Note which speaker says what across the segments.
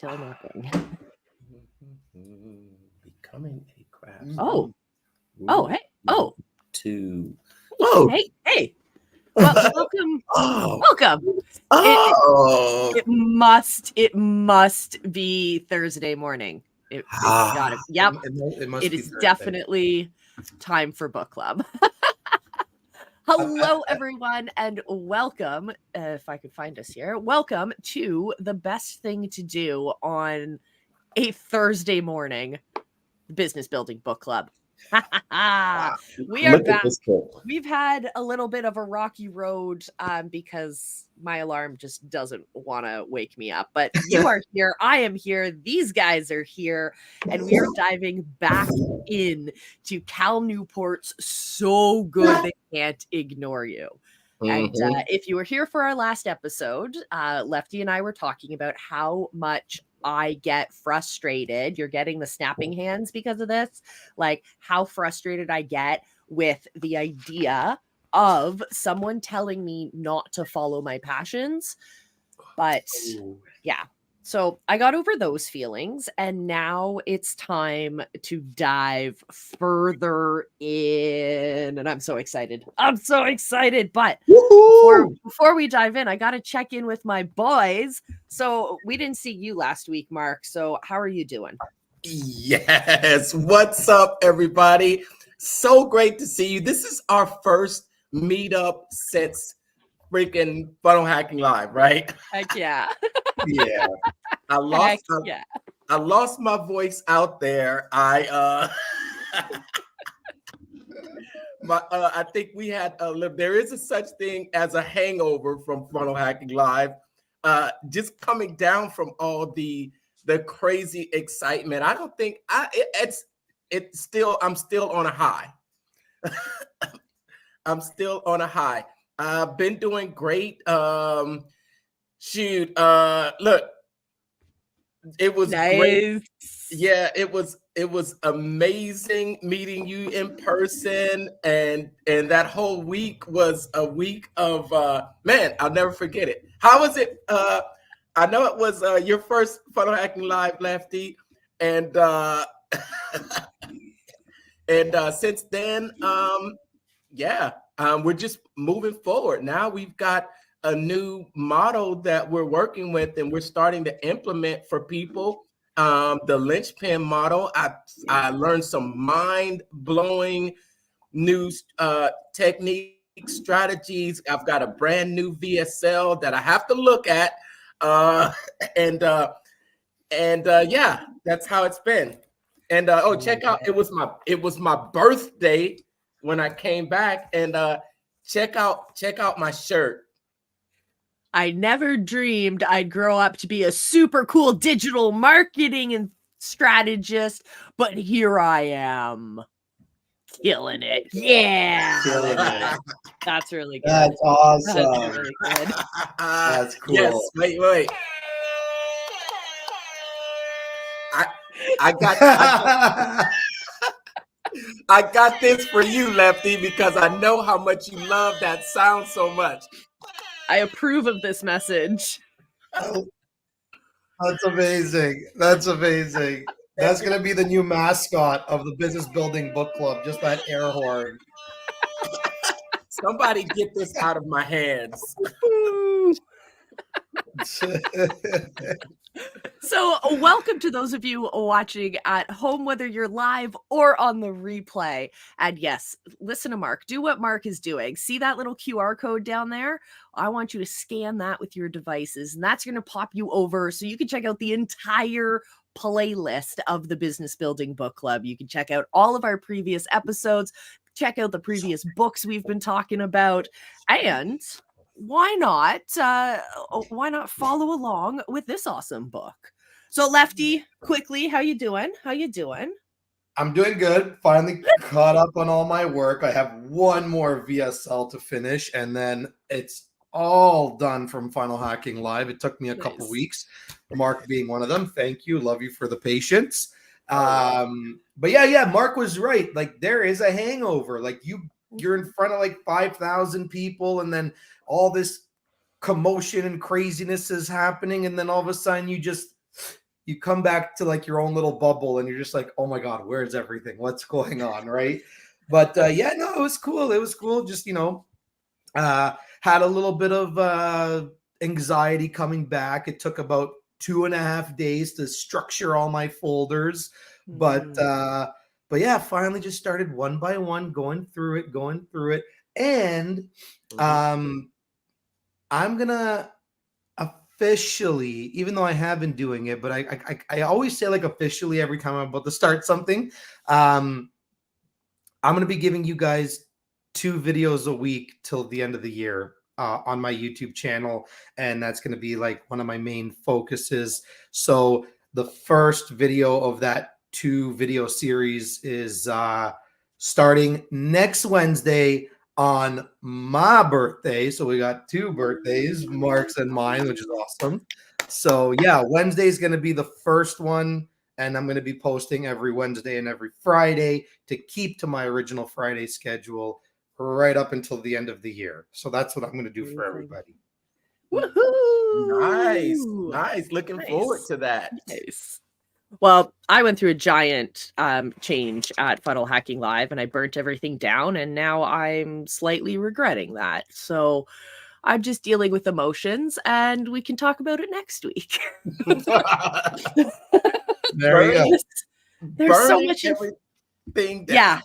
Speaker 1: Still knocking.
Speaker 2: Becoming a craftsman.
Speaker 1: Oh, hey. Oh.
Speaker 2: Two.
Speaker 1: Hey. Well, welcome. Welcome. It must be Thursday morning. It's gotta. Yep. It is definitely time for book club. Hello, everyone, and welcome. If I could find us here, welcome to the best thing to do on a Thursday morning, Business Building Book Club. We are back. We've had a little bit of a rocky road because my alarm just doesn't want to wake me up. But you are here. I am here. These guys are here. And we are diving back in to Cal Newport's So Good They Can't Ignore You. And if you were here for our last episode, Lefty and I were talking about how much I get frustrated. You're getting the snapping hands because of this. Like how frustrated I get with the idea of someone telling me not to follow my passions. But yeah. So I got over those feelings, and now it's time to dive further in. And I'm so excited. But before we dive in, I got to check in with my boys. So we didn't see you last week, Mark. So how are you doing?
Speaker 2: Yes. What's up, everybody? So great to see you. This is our first meetup since freaking Funnel Hacking Live, right?
Speaker 1: Heck yeah.
Speaker 2: Yeah. I lost my voice out there. I think we had there is a such thing as a hangover from Funnel Hacking Live. Just coming down from all the crazy excitement. I don't think I'm still on a high. I'm still on a high. I've been doing great. Look, it was great. Yeah, it was amazing meeting you in person, and that whole week was a week of man, I'll never forget it. How was it? I know it was your first Funnel Hacking Live, Lefty, and since then, we're just moving forward. Now we've got a new model that we're working with, and we're starting to implement for people. The linchpin model. I learned some mind-blowing new techniques, strategies. I've got a brand new VSL that I have to look at, yeah, that's how it's been. And check out, it was my birthday when I came back, and check out my shirt.
Speaker 1: I never dreamed I'd grow up to be a super cool digital marketing and strategist, but here I am. Killing it. Yeah.
Speaker 3: Killing it.
Speaker 1: That's really good.
Speaker 3: That's awesome.
Speaker 1: That's really good.
Speaker 3: That's cool.
Speaker 2: Yes, wait. I got this for you, Lefty, because I know how much you love that sound so much.
Speaker 1: I approve of this message.
Speaker 3: That's amazing. That's going to be the new mascot of the Business Building Book Club, just that air horn.
Speaker 2: Somebody get this out of my hands.
Speaker 1: So welcome to those of you watching at home, whether you're live or on the replay. And yes, listen to Mark. Do what Mark is doing. See that little QR code down there? I want you to scan that with your devices, and that's going to pop you over so you can check out the entire playlist of the Business Building Book Club. You can check out all of our previous episodes, check out the previous books we've been talking about, and why not follow along with this awesome book? So Lefty, quickly, how you doing?
Speaker 3: I'm doing good. Finally caught up on all my work. I have one more VSL to finish, and then it's all done from Funnel Hacking Live. It took me a couple weeks, Mark being one of them. Thank you. Love you for the patience. But yeah, Mark was right. Like, there is a hangover. Like, you're in front of like 5,000 people, and then all this commotion and craziness is happening, and then all of a sudden you just you come back to like your own little bubble and you're just like, oh my God, where's everything? What's going on? Right. But yeah, no, it was cool. It was cool. Just, had a little bit of anxiety coming back. It took about 2.5 days to structure all my folders. But yeah, finally just started one by one, going through it. And I'm gonna officially, even though I have been doing it, but I always say like officially every time I'm about to start something. I'm gonna be giving you guys 2 videos a week till the end of the year on my YouTube channel, and that's gonna be like one of my main focuses. So the first video of that 2 video series is starting next Wednesday on my birthday. So we got 2 birthdays, Mark's and mine, which is awesome. So yeah, Wednesday is going to be the first one, and I'm going to be posting every Wednesday and every Friday to keep to my original Friday schedule right up until the end of the year. So that's what I'm going to do for everybody.
Speaker 1: Woohoo!
Speaker 2: Nice. Looking forward to that.
Speaker 1: Nice. Well, I went through a giant change at Funnel Hacking Live, and I burnt everything down, and now I'm slightly regretting that. So I'm just dealing with emotions, and we can talk about it next week.
Speaker 3: There you go.
Speaker 1: There's so much
Speaker 2: everything down.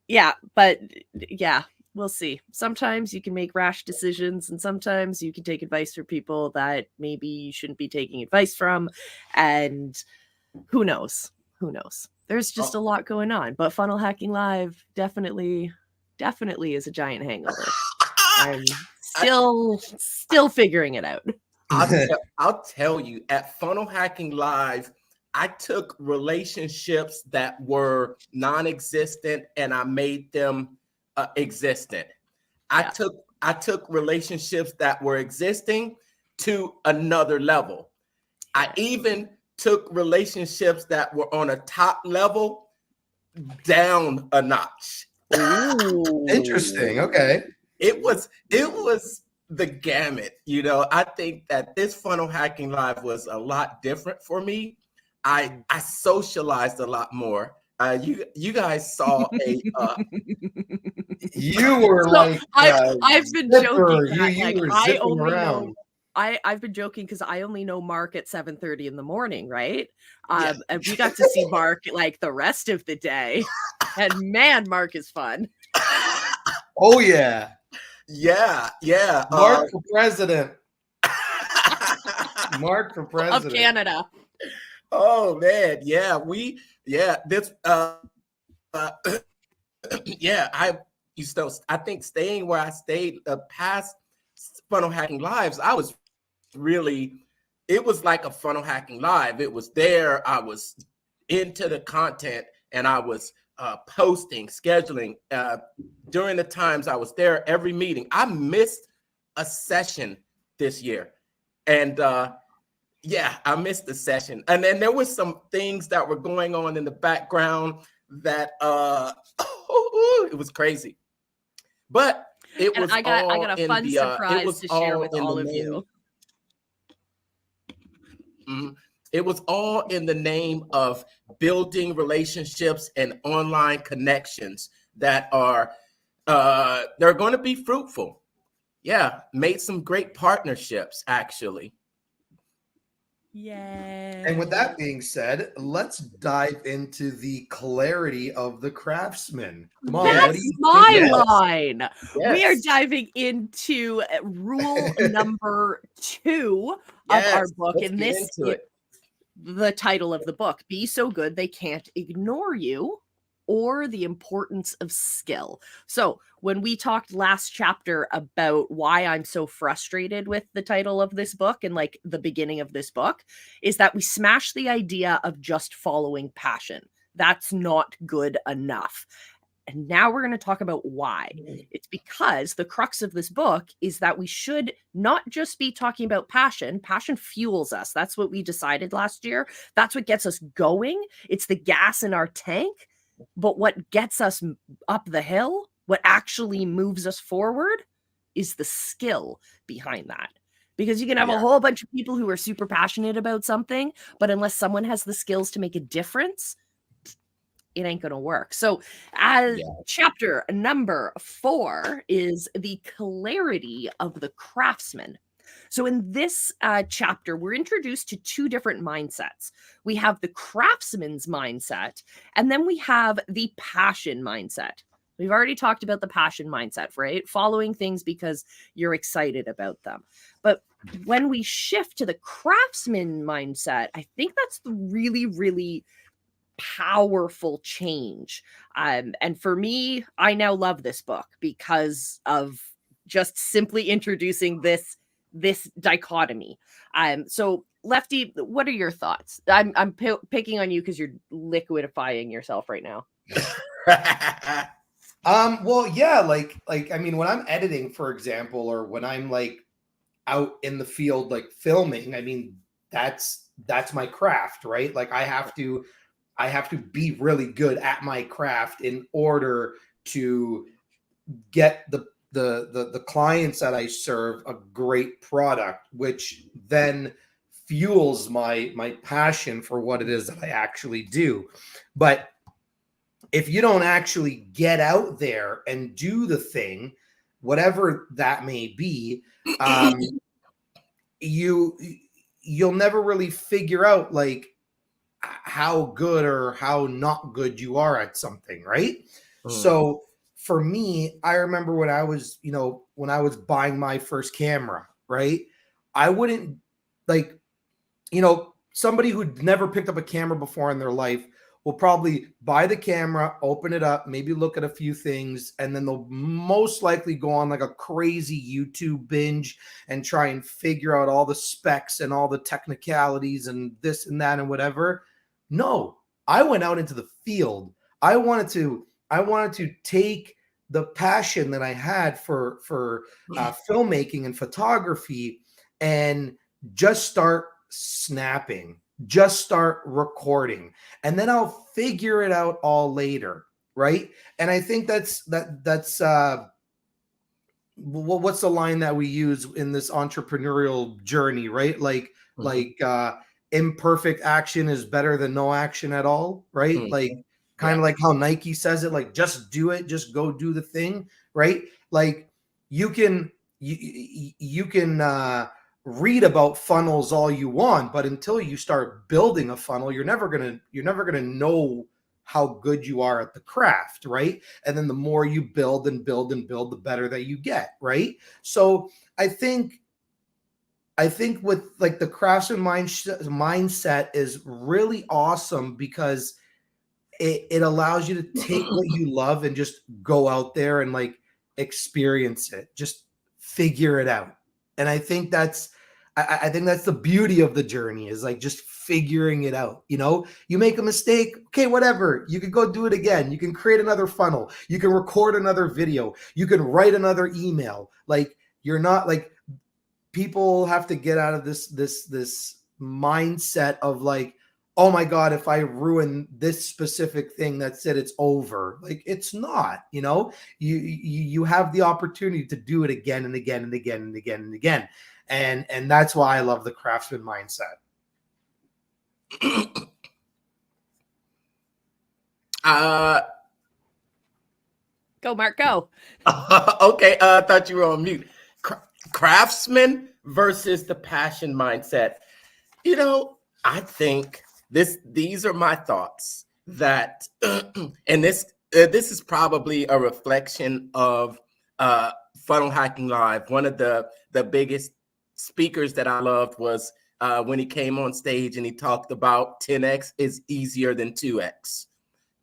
Speaker 1: Yeah, but yeah, we'll see. Sometimes you can make rash decisions, and sometimes you can take advice from people that maybe you shouldn't be taking advice from, and who knows? There's just a lot going on, but Funnel Hacking Live definitely is a giant hangover. I'm still figuring it out.
Speaker 2: I'll tell you, at Funnel Hacking Live, I took relationships that were non-existent and I made them existent. I took relationships that were existing to another level. I even took relationships that were on a top level down a notch.
Speaker 3: Ooh, interesting. Okay.
Speaker 2: It was the gamut. I think that this Funnel Hacking Live was a lot different for me. I socialized a lot more. You guys saw a
Speaker 3: you were
Speaker 1: so
Speaker 3: like
Speaker 1: I've been joking that,
Speaker 3: you were zipping around.
Speaker 1: I've been joking because I only know Mark at 7:30 in the morning, right? And we got to see Mark like the rest of the day. And man, Mark is fun.
Speaker 3: Oh yeah.
Speaker 2: Yeah.
Speaker 3: Mark for president. Mark for president.
Speaker 1: Of Canada.
Speaker 2: Oh man, this I think staying where I stayed the past Funnel Hacking Lives, it was like a Funnel Hacking Live. It was there. I was into the content and I was posting, scheduling during the times I was there, every meeting. I missed a session this year. And I missed the session. And then there was some things that were going on in the background that it was crazy. But I got
Speaker 1: a fun surprise to share with all of you.
Speaker 2: It was all in the name of building relationships and online connections that are they're going to be fruitful. Yeah, made some great partnerships actually.
Speaker 1: Yay.
Speaker 3: And with that being said, let's dive into the clarity of the craftsman. Come on,
Speaker 1: that's my line. Yes. We are diving into rule number 2 of our book. And this is the title of the book, Be So Good They Can't Ignore You, or the importance of skill. So when we talked last chapter about why I'm so frustrated with the title of this book and like the beginning of this book is that we smash the idea of just following passion. That's not good enough. And now we're going to talk about why. It's because the crux of this book is that we should not just be talking about passion. Passion fuels us. That's what we decided last year. That's what gets us going. It's the gas in our tank. But what gets us up the hill, what actually moves us forward, is the skill behind that. because you can have a whole bunch of people who are super passionate about something, but unless someone has the skills to make a difference, it ain't gonna work. So chapter number 4 is the clarity of the craftsman. So in this chapter, we're introduced to 2 different mindsets. We have the craftsman's mindset, and then we have the passion mindset. We've already talked about the passion mindset, right? Following things because you're excited about them. But when we shift to the craftsman mindset, I think that's the really, really powerful change. And for me, I now love this book because of just simply introducing this dichotomy. So Lefty, what are your thoughts? I'm picking on you because you're liquidifying yourself right now.
Speaker 3: Well, yeah, like I mean, when I'm editing, for example, or when I'm like out in the field like filming, I mean, that's my craft, right? Like I have to be really good at my craft in order to get the clients that I serve a great product, which then fuels my passion for what it is that I actually do. But if you don't actually get out there and do the thing, whatever that may be, you'll never really figure out like how good or how not good you are at something, right? So for me, I remember when I was buying my first camera, right? I wouldn't like, somebody who'd never picked up a camera before in their life will probably buy the camera, open it up, maybe look at a few things, and then they'll most likely go on like a crazy YouTube binge and try and figure out all the specs and all the technicalities and this and that and whatever. No, I went out into the field. I wanted to take the passion that I had for filmmaking and photography and just start snapping, just start recording, and then I'll figure it out all later, right? And I think that's what's the line that we use in this entrepreneurial journey, right? Like imperfect action is better than no action at all, right? Like kind of like how Nike says it, like just do it, just go do the thing, right? Like you can read about funnels all you want, but until you start building a funnel, you're never gonna know how good you are at the craft, right? And then the more you build and build and build, the better that you get, right? So I think with like the craftsman mindset is really awesome because it allows you to take what you love and just go out there and like experience it, just figure it out. And I think that's the beauty of the journey is like just figuring it out. You make a mistake, okay, whatever. You can go do it again. You can create another funnel. You can record another video. You can write another email. Like you're not like, people have to get out of this mindset of like, oh my God, if I ruin this specific thing, that's it, it's over. Like it's not, you have the opportunity to do it again and again and again and again and again. And that's why I love the craftsman mindset.
Speaker 1: Go, Mark, go.
Speaker 2: Okay, I thought you were on mute. Craftsman versus the passion mindset. I think these are my thoughts that, and this is probably a reflection of Funnel Hacking Live. One of the biggest speakers that I loved was when he came on stage and he talked about 10x is easier than 2x,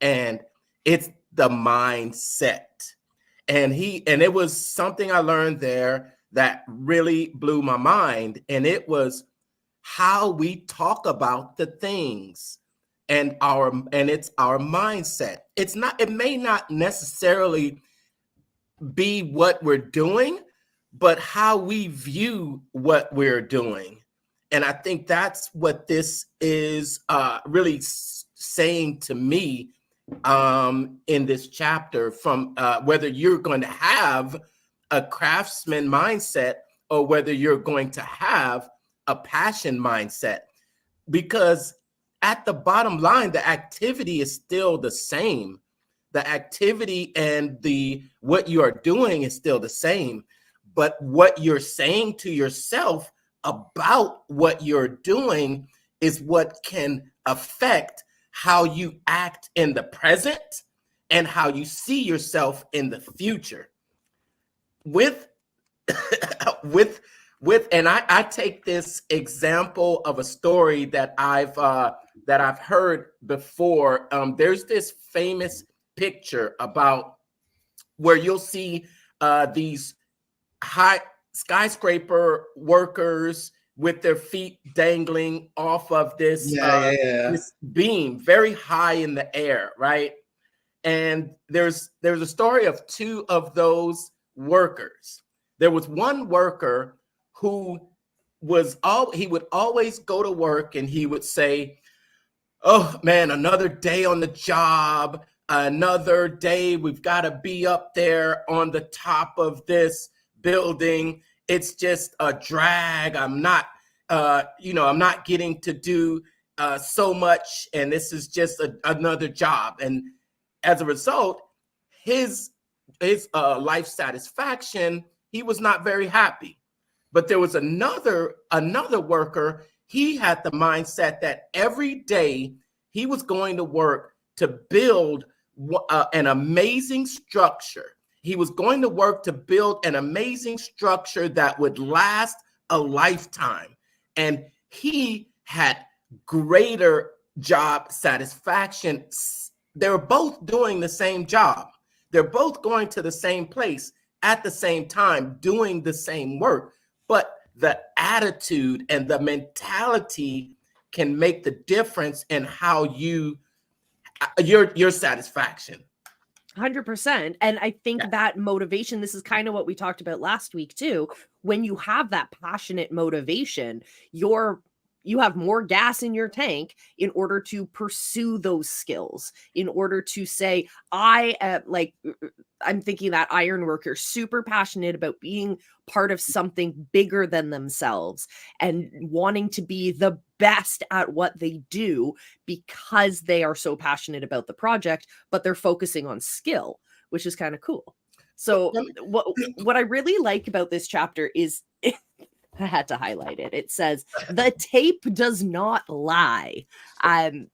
Speaker 2: and it's the mindset. And it was something I learned there that really blew my mind, and it was how we talk about the things and it's our mindset. It may not necessarily be what we're doing, but how we view what we're doing. And I think that's what this is really saying to me in this chapter, from whether you're going to have a craftsman mindset or whether you're going to have a passion mindset. Because at the bottom line, the activity is still the same. The activity and what you are doing is still the same. But what you're saying to yourself about what you're doing is what can affect how you act in the present and how you see yourself in the future. With and I take this example of a story that I've heard before. There's this famous picture about where you'll see these high skyscraper workers with their feet dangling off of this this beam very high in the air, right? And there's a story of two of those workers. There was one worker who he would always go to work and he would say, "Oh man, another day on the job, another day we've got to be up there on the top of this building. It's just a drag. I'm not getting to do so much, and this is just another job." And as a result, his life satisfaction, he was not very happy. But there was another worker. He had the mindset that every day he was going to work to build an amazing structure. He was going to work to build an amazing structure that would last a lifetime. And he had greater job satisfaction. They were both doing the same job. They're both going to the same place at the same time, doing the same work. But the attitude and the mentality can make the difference in how your satisfaction.
Speaker 1: 100%. And I think that motivation, this is kind of what we talked about last week too. When you have that passionate motivation, you have more gas in your tank in order to pursue those skills, in order to say, I'm thinking that iron worker, super passionate about being part of something bigger than themselves and wanting to be the best at what they do because they are so passionate about the project, but they're focusing on skill, which is kind of cool. So what I really like about this chapter is I had to highlight it. It says, the tape does not lie. And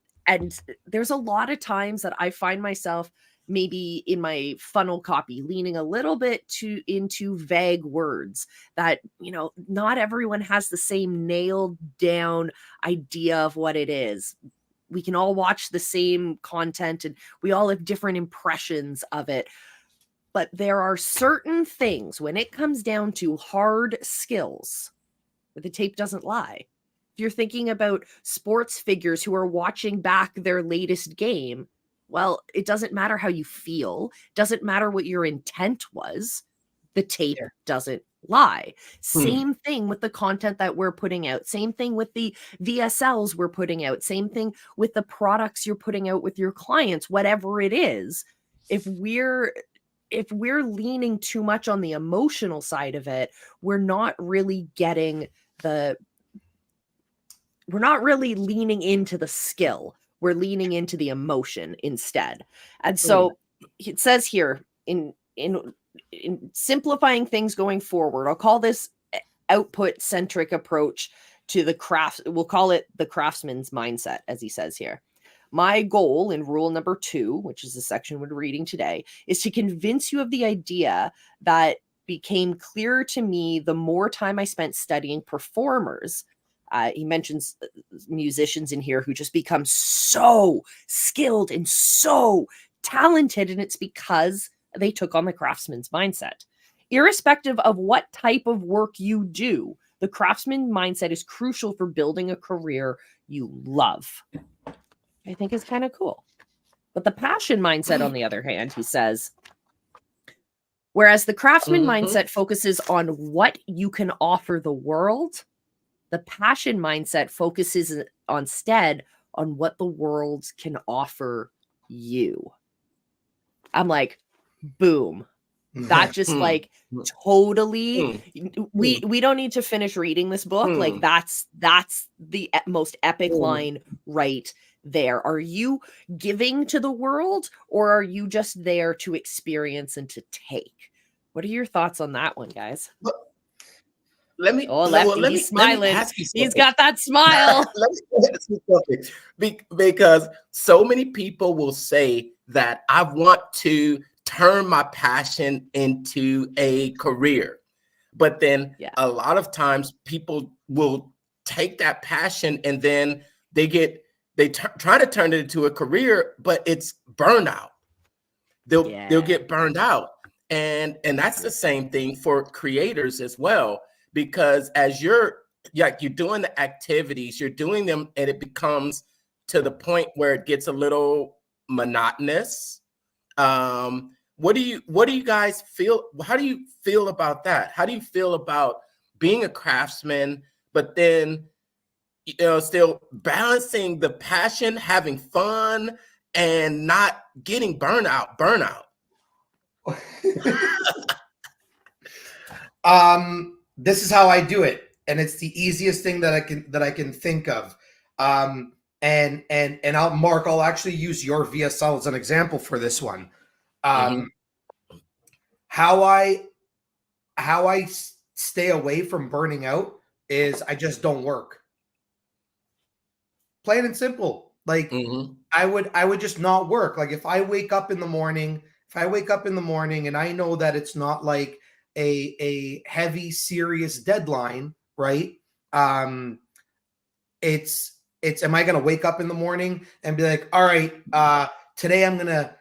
Speaker 1: there's a lot of times that I find myself maybe in my funnel copy leaning a little bit into vague words that, not everyone has the same nailed down idea of what it is. We can all watch the same content and we all have different impressions of it. But there are certain things when it comes down to hard skills where the tape doesn't lie. If you're thinking about sports figures who are watching back their latest game, well, it doesn't matter how you feel, doesn't matter what your intent was, the tape doesn't lie. Same thing with the content that we're putting out, same thing with the VSLs we're putting out, same thing with the products you're putting out with your clients, whatever it is. If we're leaning too much on the emotional side of it, we're not really leaning into the skill. We're leaning into the emotion instead. And so it says here in simplifying things going forward, I'll call this output centric approach to the craft. We'll call it the craftsman's mindset, as he says here. My goal in rule number 2, which is the section we're reading today, is to convince you of the idea that became clearer to me the more time I spent studying performers. He mentions musicians in here who just become so skilled and so talented, and it's because they took on the craftsman's mindset. Irrespective of what type of work you do, the craftsman mindset is crucial for building a career you love. I think is kind of cool. But the passion mindset, on the other hand, he says, whereas the craftsman mindset focuses on what you can offer the world, the passion mindset focuses instead on what the world can offer you. I'm like, boom. That just like totally, we
Speaker 2: Hmm.
Speaker 1: don't need to finish reading this book. Like that's the most epic line right there. Are you giving to the world, or are you just there to experience and to take? What are your thoughts on that one, guys?
Speaker 2: Let me
Speaker 1: Oh,
Speaker 2: well,
Speaker 1: Lefty, he's
Speaker 2: let me
Speaker 1: smiling.
Speaker 2: ask you
Speaker 1: He's
Speaker 2: something.
Speaker 1: got that smile.
Speaker 2: Let me ask you something. Because so many people will say that I want to turn my passion into a career. But then
Speaker 1: Yeah.
Speaker 2: a lot of times people will take that passion and then they try to turn it into a career, but it's burnout. They'll get burned out. And that's the same thing for creators as well, because as you're doing the activities, you're doing them and it becomes to the point where it gets a little monotonous. What do you guys feel? How do you feel about that? How do you feel about being a craftsman, but then still balancing the passion, having fun, and not getting burnout?
Speaker 3: This is how I do it, and it's the easiest thing that I can think of. And I'll actually use your VSL as an example for this one. How I stay away from burning out is I just don't work. Plain and simple. Like I would just not work. Like if I wake up in the morning and I know that it's not like a heavy, serious deadline, right? It's am I gonna wake up in the morning and be like, all right, today I'm gonna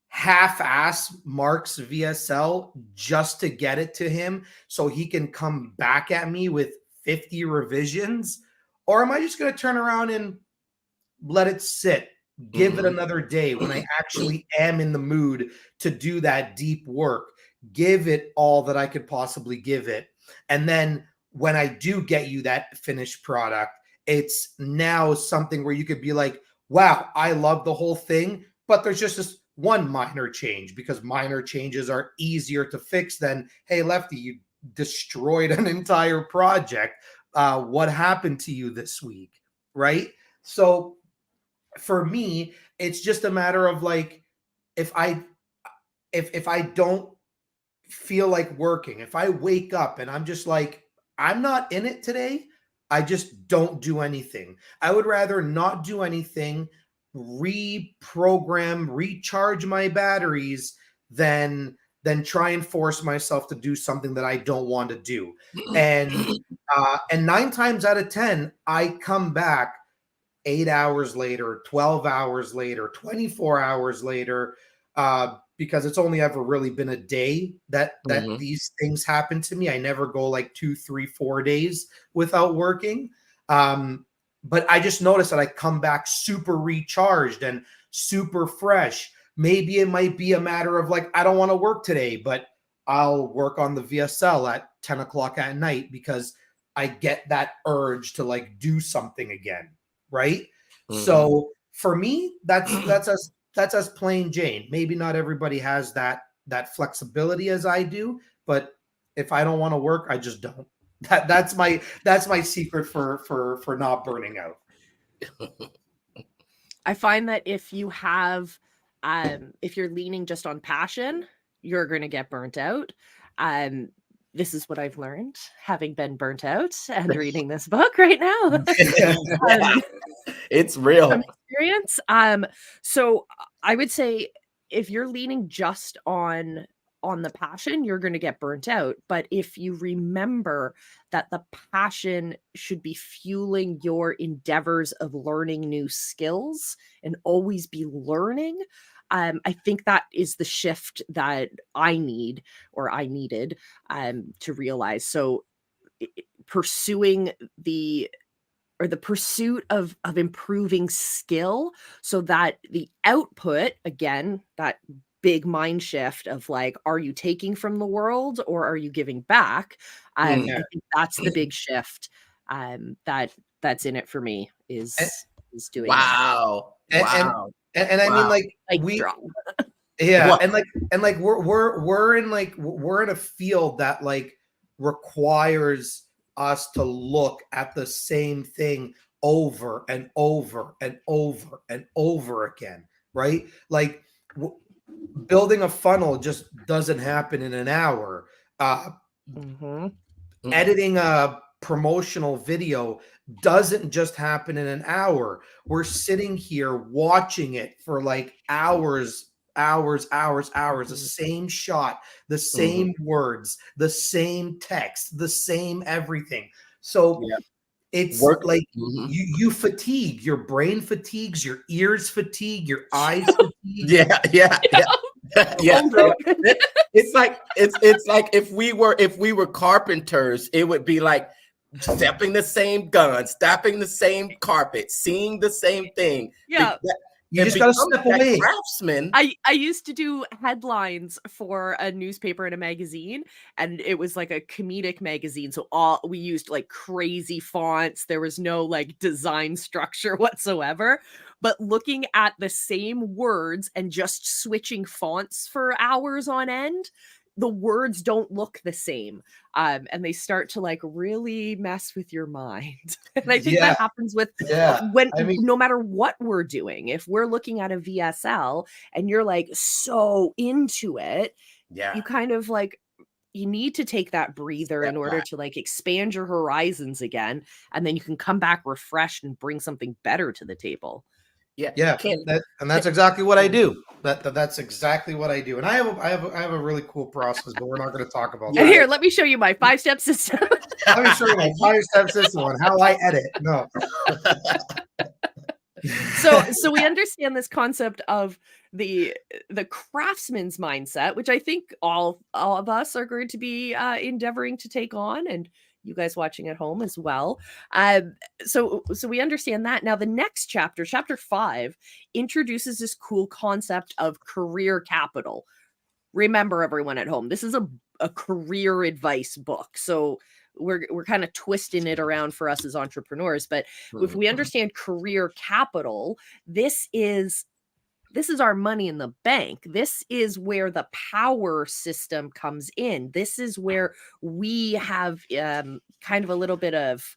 Speaker 3: half-ass Mark's VSL just to get it to him so he can come back at me with 50 revisions? Or am I just gonna turn around and let it sit, give it another day when I actually am in the mood to do that deep work, give it all that I could possibly give it. And then when I do get you that finished product, it's now something where you could be like, wow, I love the whole thing, but there's just this one minor change, because minor changes are easier to fix than, hey, Lefty, you destroyed an entire project. What happened to you this week? Right? So for me, it's just a matter of like, if I don't feel like working, if I wake up and I'm just like, I'm not in it today, I just don't do anything. I would rather not do anything, reprogram, recharge my batteries than try and force myself to do something that I don't want to do. And 9 times out of 10, I come back 8 hours later, 12 hours later, 24 hours later, because it's only ever really been a day that these things happen to me. I never go like 2, 3, 4 days without working. But I just noticed that I come back super recharged and super fresh. Maybe it might be a matter of like, I don't want to work today, but I'll work on the VSL at 10 o'clock at night because I get that urge to like do something again. Right. So for me, that's us plain Jane. Maybe not everybody has that flexibility as I do, but if I don't want to work, I just don't. That's my secret for not burning out.
Speaker 1: I find that if you have if you're leaning just on passion, you're going to get burnt out. This is what I've learned, having been burnt out and reading this book right now.
Speaker 2: It's real.
Speaker 1: From experience. So I would say if you're leaning just on the passion, you're going to get burnt out. But if you remember that the passion should be fueling your endeavors of learning new skills and always be learning, I think that is the shift that I needed to realize. So pursuing the pursuit of improving skill so that the output, again, that big mind shift of like, are you taking from the world or are you giving back? I think that's the big shift that's in it for me is doing
Speaker 2: wow.
Speaker 3: And I mean, like
Speaker 1: we
Speaker 3: we
Speaker 1: drop.
Speaker 3: Yeah,
Speaker 2: What?
Speaker 3: and like we're in a field that like requires us to look at the same thing over and over and over and over again, right? Like building a funnel just doesn't happen in an hour.
Speaker 1: Mm-hmm.
Speaker 3: Editing a promotional video doesn't just happen in an hour. We're sitting here watching it for like hours, the same shot, the same words, the same text, the same everything. So
Speaker 2: Yeah.
Speaker 3: it's
Speaker 2: Work.
Speaker 3: like
Speaker 2: Mhm.
Speaker 3: you fatigue, your brain fatigues, your ears fatigue, your eyes fatigue.
Speaker 2: Yeah, yeah, yeah. Yeah.
Speaker 1: Oh my goodness.
Speaker 2: It's like if we were carpenters, it would be like stepping the same gun, stepping the same carpet, seeing the same thing.
Speaker 1: Yeah.
Speaker 3: You
Speaker 2: And
Speaker 3: just gotta
Speaker 2: becoming
Speaker 3: step
Speaker 2: that
Speaker 3: away.
Speaker 2: craftsman.
Speaker 1: I used to do headlines for a newspaper and a magazine, and it was like a comedic magazine. So we used like crazy fonts. There was no like design structure whatsoever. But looking at the same words and just switching fonts for hours on end, the words don't look the same. And they start to like really mess with your mind. And I think
Speaker 3: Yeah,
Speaker 1: that happens with
Speaker 3: yeah.
Speaker 1: when
Speaker 3: I mean,
Speaker 1: no matter what we're doing. If we're looking at a VSL and you're like so into it,
Speaker 2: Yeah.
Speaker 1: you kind of like you need to take that breather in
Speaker 2: Step
Speaker 1: order
Speaker 2: back.
Speaker 1: to like expand your horizons again, and then you can come back refreshed and bring something better to the table.
Speaker 2: Yeah.
Speaker 3: yeah,
Speaker 2: Can
Speaker 3: and that's exactly what I do. That's exactly what I do. And I have a really cool process, but we're not going to talk about
Speaker 1: And
Speaker 3: that.
Speaker 1: here, let me show you my 5-step system.
Speaker 3: Let me show you my 5-step system on how I edit. No.
Speaker 1: So we understand this concept of the craftsman's mindset, which I think all of us are going to be endeavoring to take on, and you guys watching at home as well. So we understand that. Now the next chapter, chapter 5, introduces this cool concept of career capital. Remember, everyone at home, this is a career advice book. So we're kind of twisting it around for us as entrepreneurs. But if we understand career capital, this is our money in the bank. This is where the power system comes in. This is where we have kind of a little bit of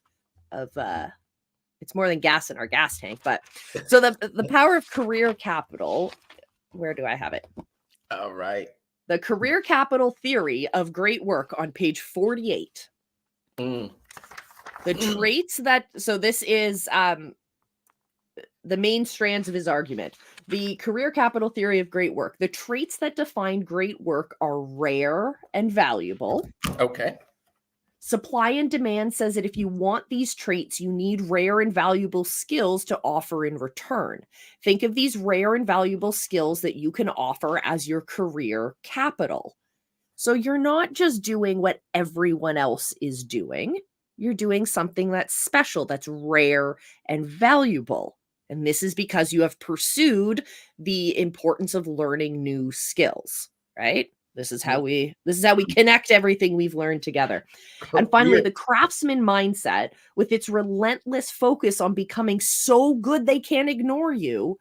Speaker 1: it's more than gas in our gas tank. But so the power of career capital, where do I have it?
Speaker 2: All right.
Speaker 1: The career capital theory of great work on page 48. The traits that, so this is the main strands of his argument. The career capital theory of great work. The traits that define great work are rare and valuable.
Speaker 2: Okay.
Speaker 1: Supply and demand says that if you want these traits, you need rare and valuable skills to offer in return. Think of these rare and valuable skills that you can offer as your career capital. So you're not just doing what everyone else is doing. You're doing something that's special, that's rare and valuable. And this is because you have pursued the importance of learning new skills, right? This is how we connect everything we've learned together. And finally, the craftsman mindset, with its relentless focus on becoming so good they can't ignore you,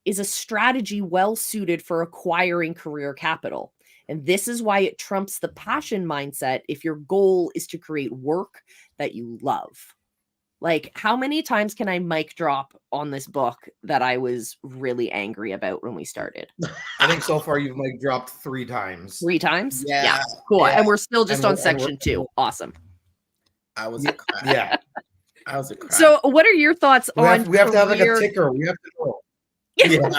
Speaker 1: is a strategy well suited for acquiring career capital. And this is why it trumps the passion mindset if your goal is to create work that you love. Like, how many times can I mic drop on this book that I was really angry about when we started?
Speaker 3: I think so far you've like dropped 3 times.
Speaker 1: 3 times?
Speaker 2: Yeah.
Speaker 1: Cool.
Speaker 2: Yeah.
Speaker 1: And we're still just
Speaker 3: And
Speaker 1: on section 2. Awesome.
Speaker 2: I was a crack.
Speaker 3: Yeah.
Speaker 2: I was a crack.
Speaker 1: So what are your thoughts on
Speaker 3: We have to have like a ticker. We have to know.
Speaker 2: Yeah.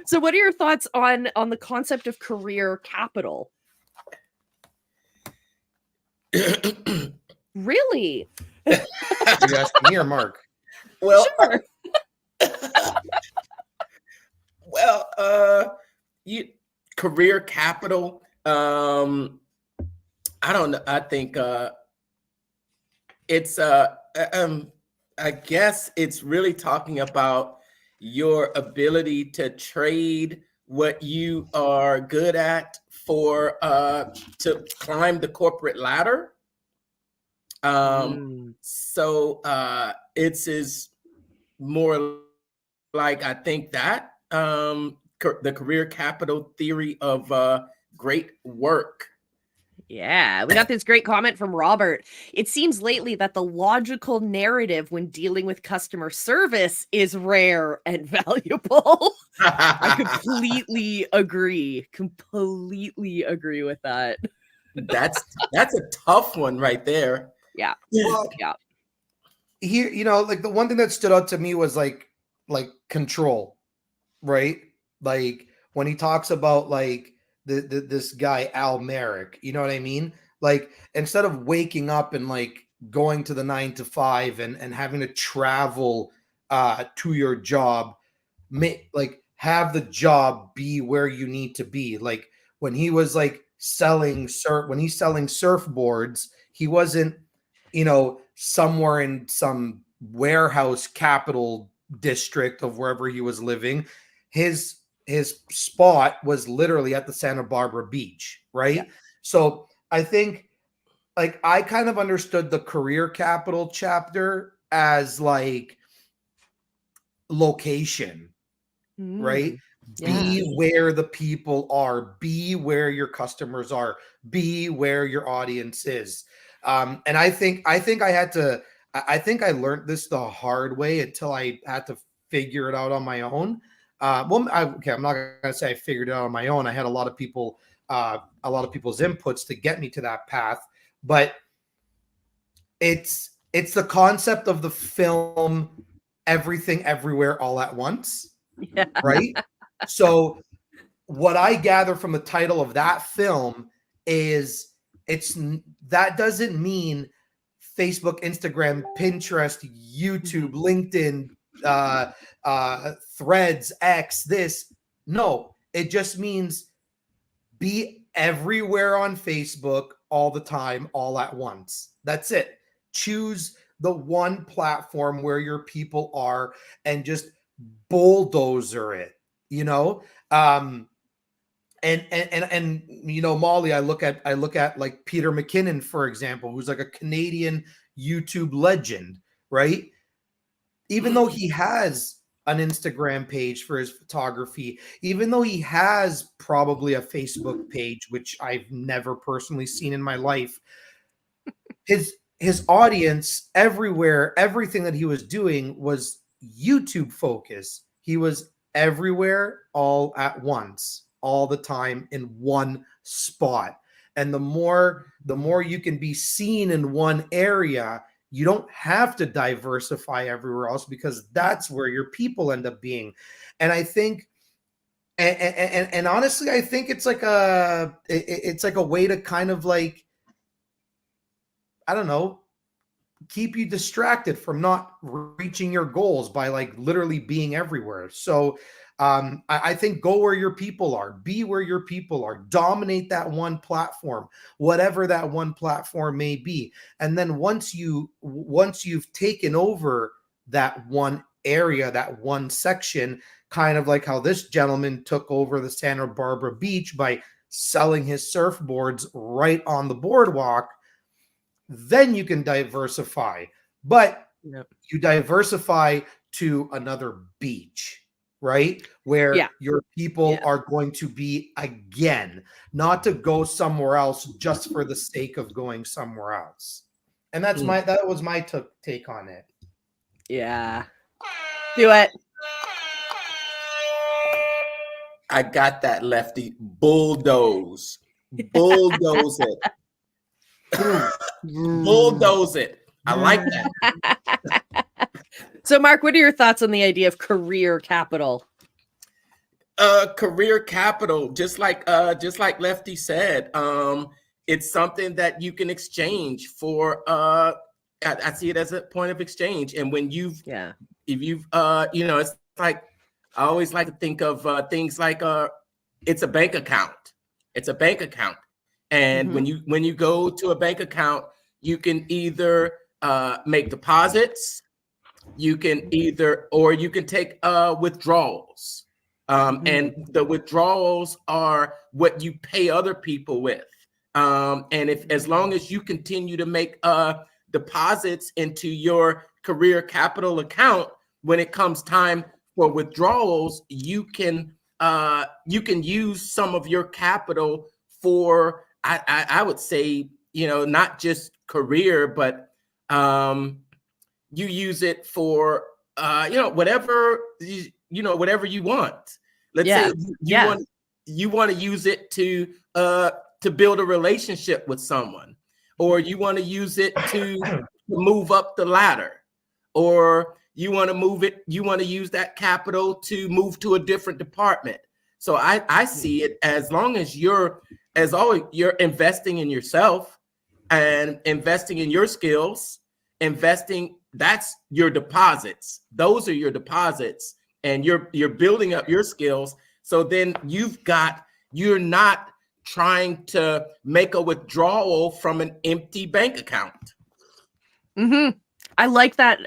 Speaker 1: So what are your thoughts on the concept of career capital? Really?
Speaker 3: Are you asking me or Mark?
Speaker 2: Well,
Speaker 1: Sure.
Speaker 2: well, career capital. I don't know. I think it's I guess it's really talking about your ability to trade what you are good at for to climb the corporate ladder. So it's is more like, I think that the career capital theory of great work.
Speaker 1: Yeah, we got this great comment from Robert. It seems lately that the logical narrative when dealing with customer service is rare and valuable. I completely agree. Completely agree with that.
Speaker 2: That's a tough one right there.
Speaker 1: Yeah.
Speaker 3: Well,
Speaker 1: Yeah.
Speaker 3: here, like the one thing that stood out to me was like control, right? Like when he talks about like this guy Al Merrick, you know what I mean? Like instead of waking up and like going to the 9 to 5 and having to travel to your job, like have the job be where you need to be. Like when he was like when he's selling surfboards, he wasn't, somewhere in some warehouse capital district of wherever he was living. His spot was literally at the Santa Barbara beach, right?
Speaker 1: Yeah.
Speaker 3: So I think like I kind of understood the career capital chapter as like location, right?
Speaker 1: Yeah.
Speaker 3: Be where the people are, be where your customers are, be where your audience is. And I think I learned this the hard way until I had to figure it out on my own. I'm not gonna say I figured it out on my own. I had a lot of people's inputs to get me to that path, but it's the concept of the film Everything Everywhere All at Once.
Speaker 1: Yeah.
Speaker 3: Right? So what I gather from the title of that film is that doesn't mean Facebook, Instagram, Pinterest, YouTube, LinkedIn, Threads, X, this. No, it just means be everywhere on Facebook all the time, all at once. That's it. Choose the one platform where your people are and just bulldozer it, and Molly, I look at like Peter McKinnon, for example, who's like a Canadian YouTube legend, right? Even though he has an Instagram page for his photography, even though he has probably a Facebook page, which I've never personally seen in my life, his audience everywhere, everything that he was doing was YouTube focus. He was everywhere all at once, all the time in one spot. And the more you can be seen in one area, you don't have to diversify everywhere else because that's where your people end up being. And I think and honestly, I think it's like a way to kind of like, I don't know, keep you distracted from not reaching your goals by like literally being everywhere. So I think go where your people are, be where your people are, dominate that one platform, whatever that one platform may be. And then once you've taken over that one area, that one section, kind of like how this gentleman took over the Santa Barbara beach by selling his surfboards right on the boardwalk, then you can diversify. But you diversify to another beach, right? Where your people are going to be again, not to go somewhere else just for the sake of going somewhere else. And that was my take on it.
Speaker 1: Yeah. Do it.
Speaker 2: I got that, Lefty. Bulldoze. Bulldoze it. Bulldoze it. I like that.
Speaker 1: So, Mark, what are your thoughts on the idea of career capital?
Speaker 2: Career capital, just like Lefty said, it's something that you can exchange for. I see it as a point of exchange, and when it's like I always like to think of things like it's a bank account. It's a bank account. And when you go to a bank account, you can either make deposits, you can take withdrawals. And the withdrawals are what you pay other people with. And as long as you continue to make deposits into your career capital account, when it comes time for withdrawals, you can use some of your capital for, I would say, not just career, but you use it for whatever you want. Let's say you want to use it to build a relationship with someone, or you want to use it to move up the ladder, or you want to use that capital to move to a different department. So I see it as long as you're investing in yourself and investing in your skills, that's your deposits. Those are your deposits, and you're building up your skills. So then you're not trying to make a withdrawal from an empty bank account.
Speaker 1: Mm-hmm. I like that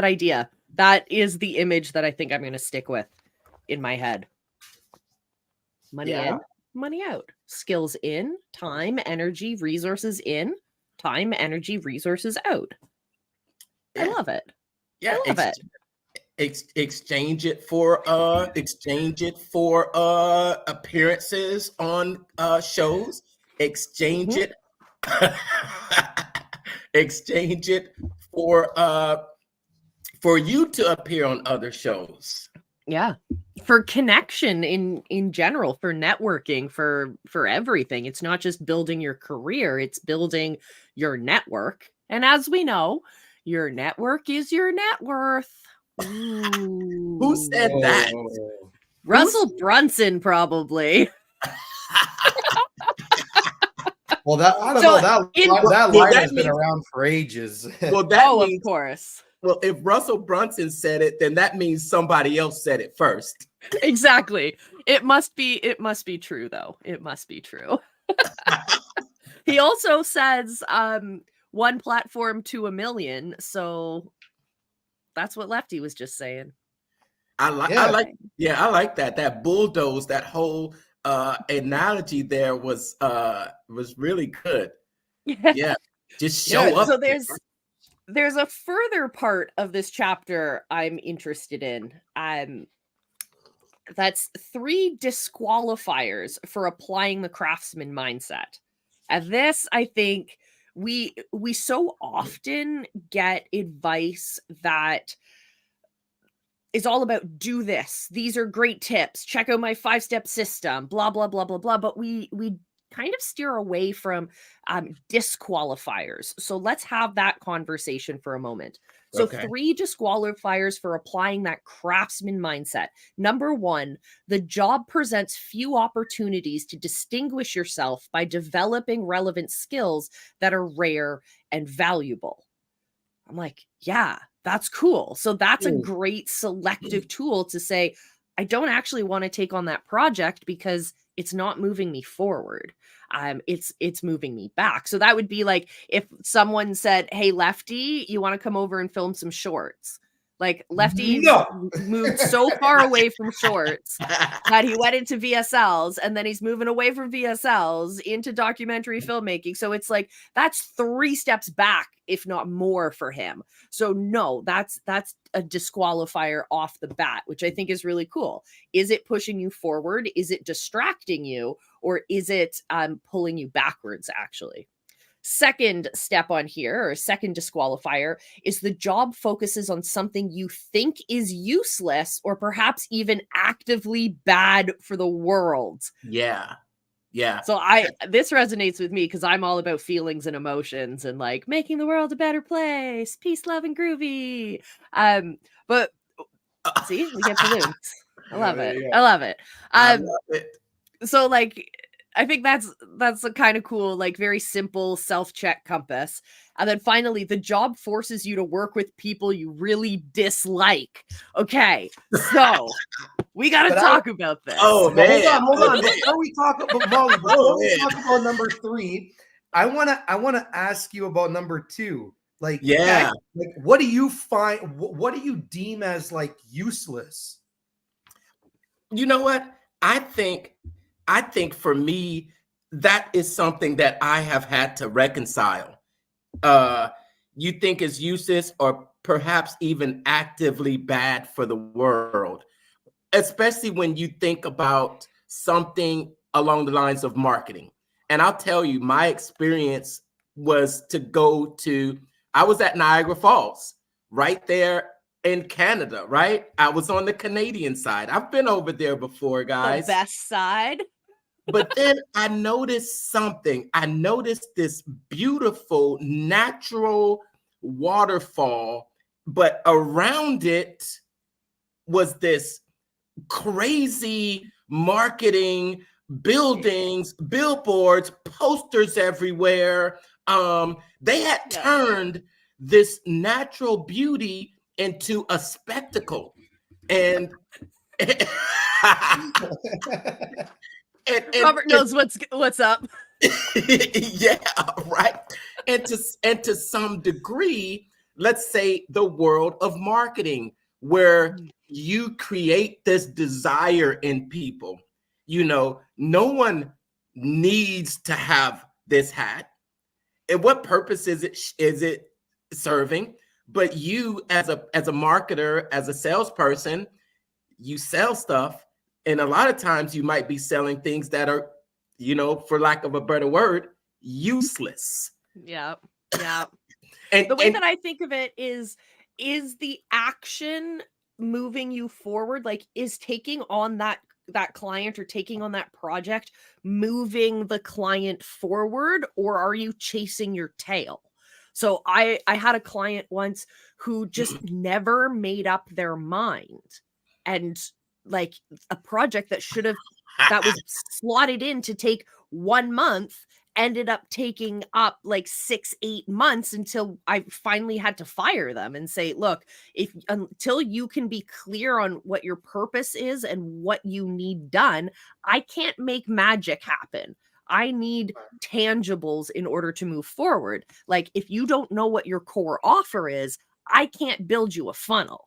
Speaker 1: idea. That is the image that I think I'm going to stick with in my head. Money in, money out. Skills in, time, energy, resources in, time, energy, resources out. I love it.
Speaker 2: Yeah,
Speaker 1: I love it.
Speaker 2: Exchange it for appearances on shows. Exchange it for you to appear on other shows.
Speaker 1: Yeah, for connection in general, for networking, for everything. It's not just building your career, it's building your network. And as we know, your network is your net worth. Ooh.
Speaker 2: Who said that?
Speaker 1: Russell Brunson, probably.
Speaker 3: Well, that line has been around for ages.
Speaker 2: Well,
Speaker 1: of course.
Speaker 2: Well, if Russell Brunson said it, then that means somebody else said it first.
Speaker 1: Exactly. It must be true, though. It must be true. He also says one platform to a million. So that's what Lefty was just saying.
Speaker 2: I like that. That bulldoze, that whole analogy there was really good. Yeah. Just show up.
Speaker 1: So there's a further part of this chapter I'm interested in. That's 3 disqualifiers for applying the craftsman mindset. And this, I think, we so often get advice that is all about do this. These are great tips. Check out my 5-step system, blah, blah, blah, blah, blah. But we kind of steer away from disqualifiers. So let's have that conversation for a moment. So 3 disqualifiers for applying that craftsman mindset. Number 1, the job presents few opportunities to distinguish yourself by developing relevant skills that are rare and valuable. I'm like, yeah, that's cool. So that's a great selective tool to say, I don't actually want to take on that project because it's not moving me forward. It's moving me back. So that would be like if someone said, hey, Lefty, you want to come over and film some shorts? Like Lefty moved so far away from shorts that he went into VSLs, and then he's moving away from VSLs into documentary filmmaking. So it's like, that's 3 steps back, if not more, for him. So no, that's a disqualifier off the bat, which I think is really cool. Is it pushing you forward? Is it distracting you? Or is it pulling you backwards, actually? Second step on here, or second disqualifier, is the job focuses on something you think is useless or perhaps even actively bad for the world.
Speaker 2: Yeah.
Speaker 1: So this resonates with me because I'm all about feelings and emotions and like making the world a better place, peace, love, and groovy. But see, we get balloons. I love it. I love it.
Speaker 2: I love it.
Speaker 1: So like, I think that's a kind of cool, like very simple self-check compass. And then finally, the job forces you to work with people you really dislike. Okay, so we got to talk about this.
Speaker 2: Oh, man.
Speaker 3: Hold on. Before we talk about Molly, talk about number 3, I wanna ask you about number 2. Like, what do you find? What do you deem as like useless?
Speaker 2: You know what? I think for me, that is something that I have had to reconcile. You think is useless or perhaps even actively bad for the world, especially when you think about something along the lines of marketing. And I'll tell you, my experience was I was at Niagara Falls, right there in Canada, right? I was on the Canadian side. I've been over there before, guys.
Speaker 1: The best side.
Speaker 2: But then I noticed something. I noticed this beautiful natural waterfall, but around it was this crazy marketing, buildings, billboards, posters everywhere. They had turned this natural beauty into a spectacle. And
Speaker 1: Robert knows what's up.
Speaker 2: Yeah, right. And to some degree, let's say the world of marketing, where you create this desire in people. You know, no one needs to have this hat. And what purpose is it serving? But you, as a marketer, as a salesperson, you sell stuff. And a lot of times you might be selling things that are, you know, for lack of a better word, useless.
Speaker 1: Yeah. Yeah.
Speaker 2: And
Speaker 1: the way that I think of it is the action moving you forward? Like, is taking on that client or taking on that project moving the client forward, or are you chasing your tail? So I had a client once who just never made up their mind, and like a project that was slotted in to take 1 month ended up taking up like 6-8 months until I finally had to fire them and say, look, until you can be clear on what your purpose is and what you need done, I can't make magic happen. I need tangibles in order to move forward. Like, if you don't know what your core offer is, I can't build you a funnel.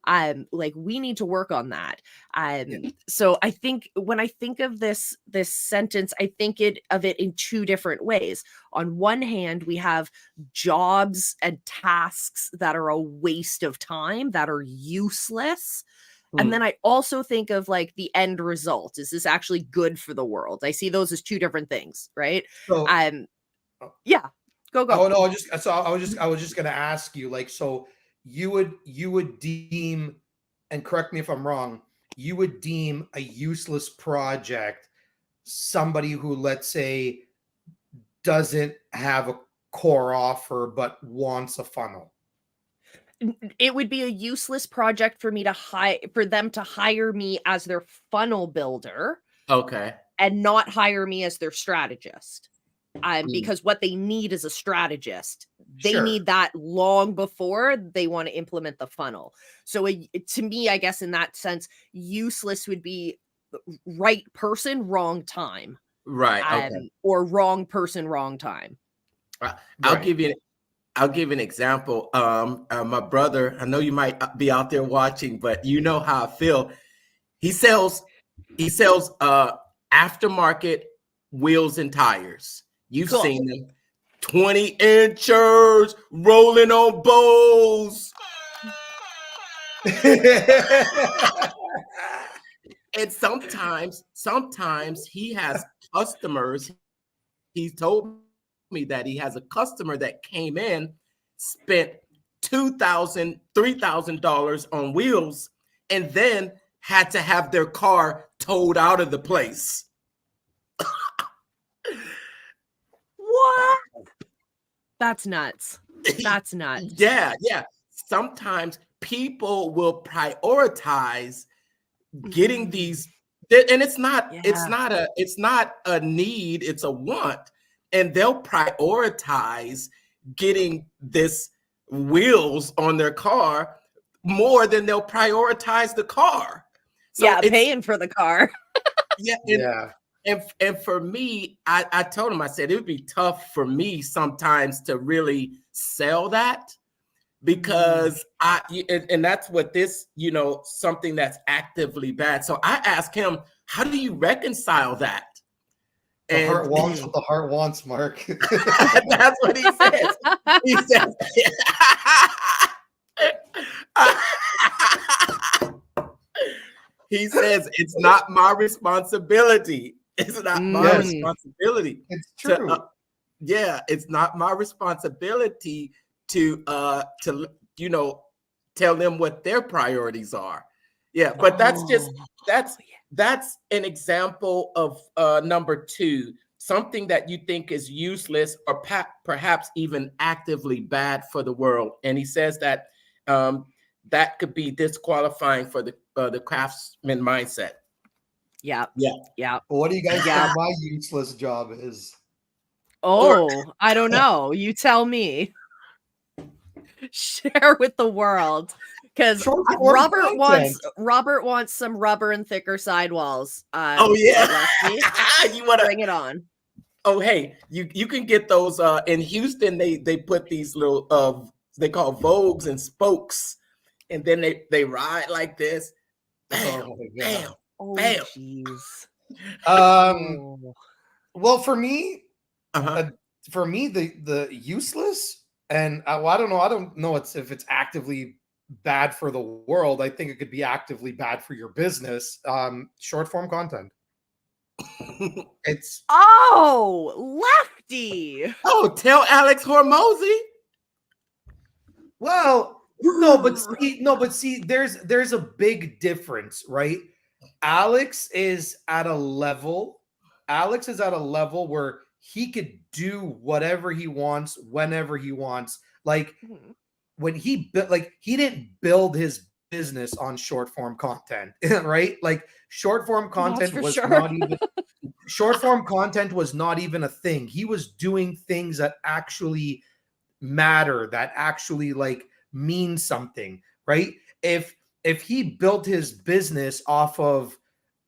Speaker 1: Like, we need to work on that. So I think when I think of this sentence, I think of it in two different ways. On one hand, we have jobs and tasks that are a waste of time, that are useless. And then I also think of like the end result. Is this actually good for the world? I see those as two different things, right?
Speaker 3: So,
Speaker 1: yeah, go.
Speaker 3: Oh no, I was just gonna ask you, like, so you would deem, and correct me if I'm wrong, you would deem a useless project somebody who, let's say, doesn't have a core offer but wants a funnel.
Speaker 1: It would be a useless project for them to hire me as their funnel builder.
Speaker 2: Okay.
Speaker 1: And not hire me as their strategist. Because what they need is a strategist. They need that long before they want to implement the funnel. So to me, I guess in that sense, useless would be right person, wrong time.
Speaker 2: Right. Okay.
Speaker 1: Or wrong person, wrong time.
Speaker 2: I'll give you an example. My brother, I know you might be out there watching, but you know how I feel. He sells aftermarket wheels and tires. You've seen them. 20-inchers rolling on bowls. And sometimes he has customers. He's told me that he has a customer that came in, spent $2,000, $3,000 on wheels, and then had to have their car towed out of the place.
Speaker 1: What? That's nuts. That's nuts.
Speaker 2: Yeah. Sometimes people will prioritize getting these, and it's not a need, it's a want. And they'll prioritize getting this wheels on their car more than they'll prioritize the car.
Speaker 1: So paying for the car.
Speaker 2: And for me, I told him, I said, it would be tough for me sometimes to really sell that, because and that's what this, something that's actively bad. So I asked him, how do you reconcile that?
Speaker 3: The heart wants what the heart wants, Mark.
Speaker 2: That's what he says. He says, He says it's not my responsibility. It's not my responsibility.
Speaker 3: It's true.
Speaker 2: It's not my responsibility to tell them what their priorities are. Yeah, but that's an example of number two, something that you think is useless or perhaps even actively bad for the world. And he says that that could be disqualifying for the craftsman mindset.
Speaker 1: Yeah.
Speaker 3: What do you guys think my useless job is?
Speaker 1: Oh, I don't know. You tell me. Share with the world, because Robert wants some rubber and thicker sidewalls.
Speaker 2: Oh yeah,
Speaker 1: you want to bring it on?
Speaker 2: Oh hey, you can get those in Houston. They put these little they call vogues and spokes, and then they ride like this. Bam, bam, bam.
Speaker 1: Jeez.
Speaker 3: Well, for me, the useless. And I don't know. I don't know if it's actively bad for the world. I think it could be actively bad for your business. Short form content. It's
Speaker 1: lefty.
Speaker 2: Oh, tell Alex Hormozy.
Speaker 3: Well, no, but see, there's a big difference, right? Alex is at a level where he could do whatever he wants, whenever he wants. Like when he didn't build his business on short form content, right? Like short form content was not even a thing. He was doing things that actually matter, that actually like mean something, right? If he built his business off of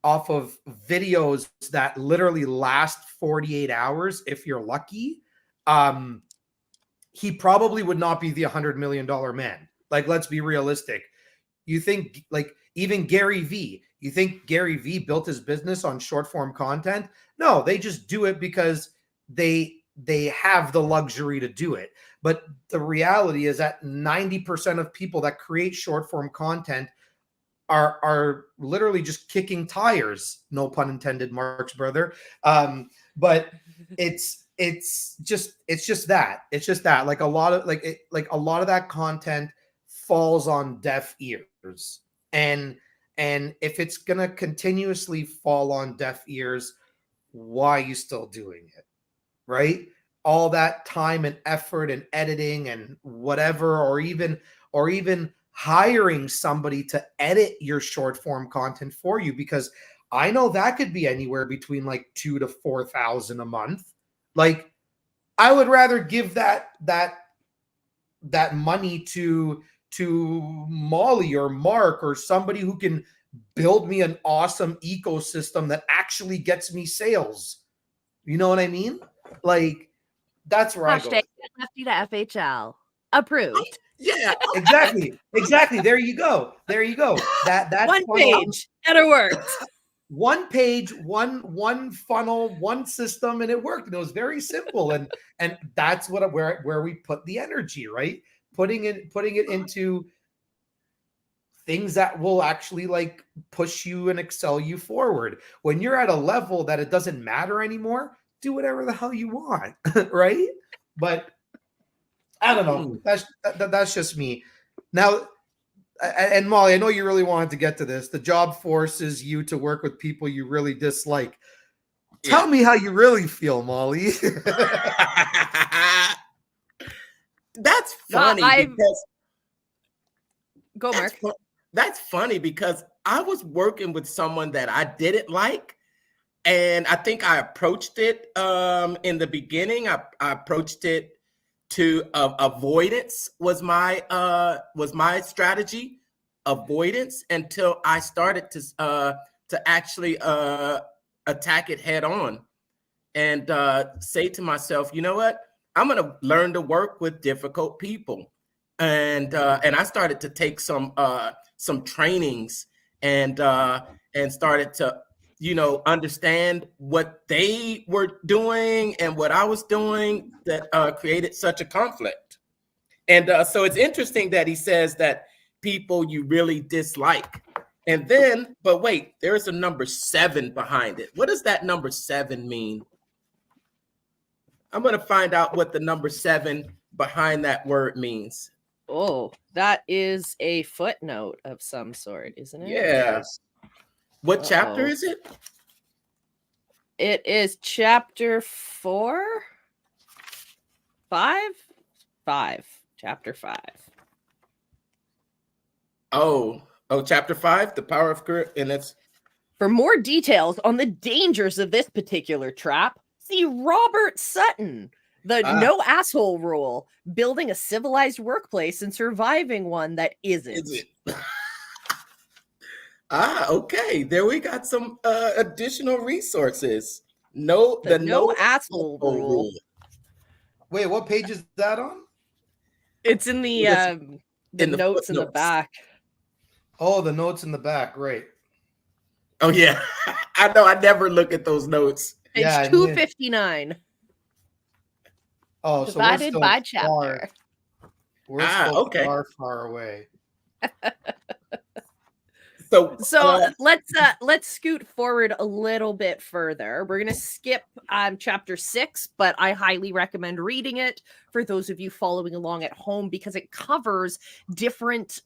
Speaker 3: videos that literally last 48 hours, if you're lucky, he probably would not be the $100 million man. Like, let's be realistic. You think like even Gary Vee, you think Gary Vee built his business on short form content? No, they just do it because they have the luxury to do it. But the reality is that 90% of people that create short form content are literally just kicking tires. No pun intended, Mark's brother. But it's just that. Like a lot of a lot of that content falls on deaf ears. And if it's gonna continuously fall on deaf ears, why are you still doing it? Right? All that time and effort and editing and whatever, or even hiring somebody to edit your short form content for you, because I know that could be anywhere between like $2,000 to $4,000 a month. Like, I would rather give that money to Molly or Mark or somebody who can build me an awesome ecosystem that actually gets me sales. You know what I mean? Like, that's where I go.
Speaker 1: Lefty to FHL approved.
Speaker 2: Yeah,
Speaker 3: exactly. There you go. That's
Speaker 1: one page and it worked.
Speaker 3: One page, one funnel, one system, and it worked. And it was very simple. And that's where we put the energy, right? Putting it into things that will actually like push you and excel you forward. When you're at a level that it doesn't matter anymore, do whatever the hell you want, right? But I don't know. That's just me. Now, and Molly, I know you really wanted to get to this. The job forces you to work with people you really dislike. Tell me how you really feel, Molly.
Speaker 2: That's funny because
Speaker 1: go, Mark.
Speaker 2: That's funny because I was working with someone that I didn't like. And I think I approached it in the beginning. I approached it to avoidance was my strategy, avoidance, until I started to actually attack it head on and say to myself, you know what, I'm going to learn to work with difficult people, and I started to take some trainings and started to understand what they were doing and what I was doing that created such a conflict. And so it's interesting that he says that people you really dislike. And then, but wait, there's a number 7 behind it. What does that number 7 mean? I'm going to find out what the number 7 behind that word means.
Speaker 1: Oh, that is a footnote of some sort, isn't it?
Speaker 2: Yeah.
Speaker 3: Yes.
Speaker 2: What chapter is it?
Speaker 1: It is chapter 4? 5? 5. Chapter 5.
Speaker 2: Oh, chapter 5, the power of courage. And it's
Speaker 1: For more details on the dangers of this particular trap, see Robert Sutton, the no asshole rule, building a civilized workplace and surviving one that isn't.
Speaker 2: Is it? Okay. There we got some additional resources. The
Speaker 1: no asshole rule.
Speaker 3: Wait, what page is that on?
Speaker 1: It's in the notes in the back.
Speaker 3: Oh, the notes in the back. Great.
Speaker 2: Oh, yeah. I know. I never look at those notes.
Speaker 1: It's 259.
Speaker 3: Oh,
Speaker 1: divided
Speaker 3: so
Speaker 1: by chapter.
Speaker 3: We're still
Speaker 2: okay.
Speaker 3: far away.
Speaker 1: So let's scoot forward a little bit further. We're gonna skip chapter 6, but I highly recommend reading it for those of you following along at home because it covers different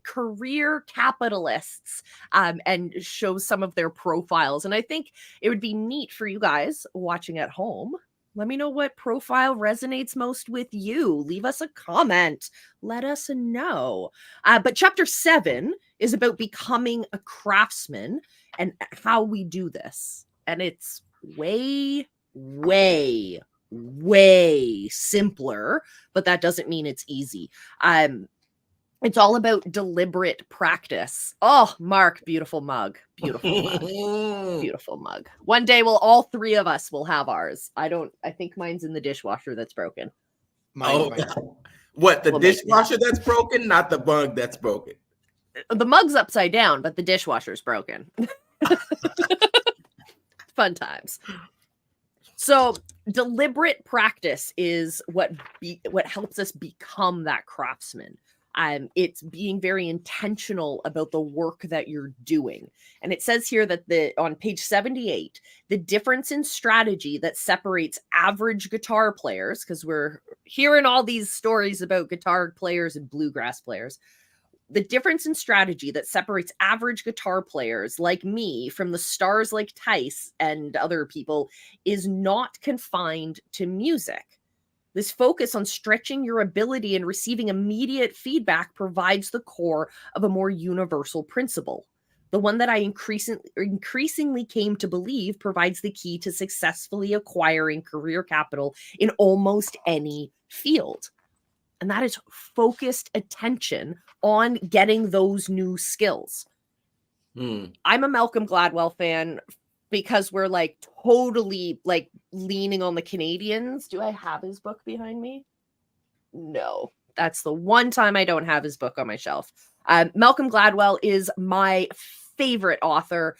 Speaker 1: career capitalists and shows some of their profiles. And I think it would be neat for you guys watching at home. Let me know what profile resonates most with you. Leave us a comment. Let us know. But chapter 7 is about becoming a craftsman and how we do this. And it's way, way, way simpler, but that doesn't mean it's easy. It's all about deliberate practice. Oh, Mark, beautiful mug. Beautiful mug. Beautiful mug. One day all 3 of us will have ours. I think mine's in the dishwasher that's broken.
Speaker 2: What, the dishwasher that's broken? Not the mug that's broken.
Speaker 1: The mug's upside down, but the dishwasher's broken. Fun times. So deliberate practice is what helps us become that craftsman. It's being very intentional about the work that you're doing. And it says here that on page 78, the difference in strategy that separates average guitar players, because we're hearing all these stories about guitar players and bluegrass players, the difference in strategy that separates average guitar players like me from the stars like Tice and other people is not confined to music. This focus on stretching your ability and receiving immediate feedback provides the core of a more universal principle. The one that I increasingly came to believe provides the key to successfully acquiring career capital in almost any field. And that is focused attention on getting those new skills. I'm a Malcolm Gladwell fan because we're totally leaning on the Canadians. Do I have his book behind me? No, that's the one time I don't have his book on my shelf. Malcolm Gladwell is my favorite author.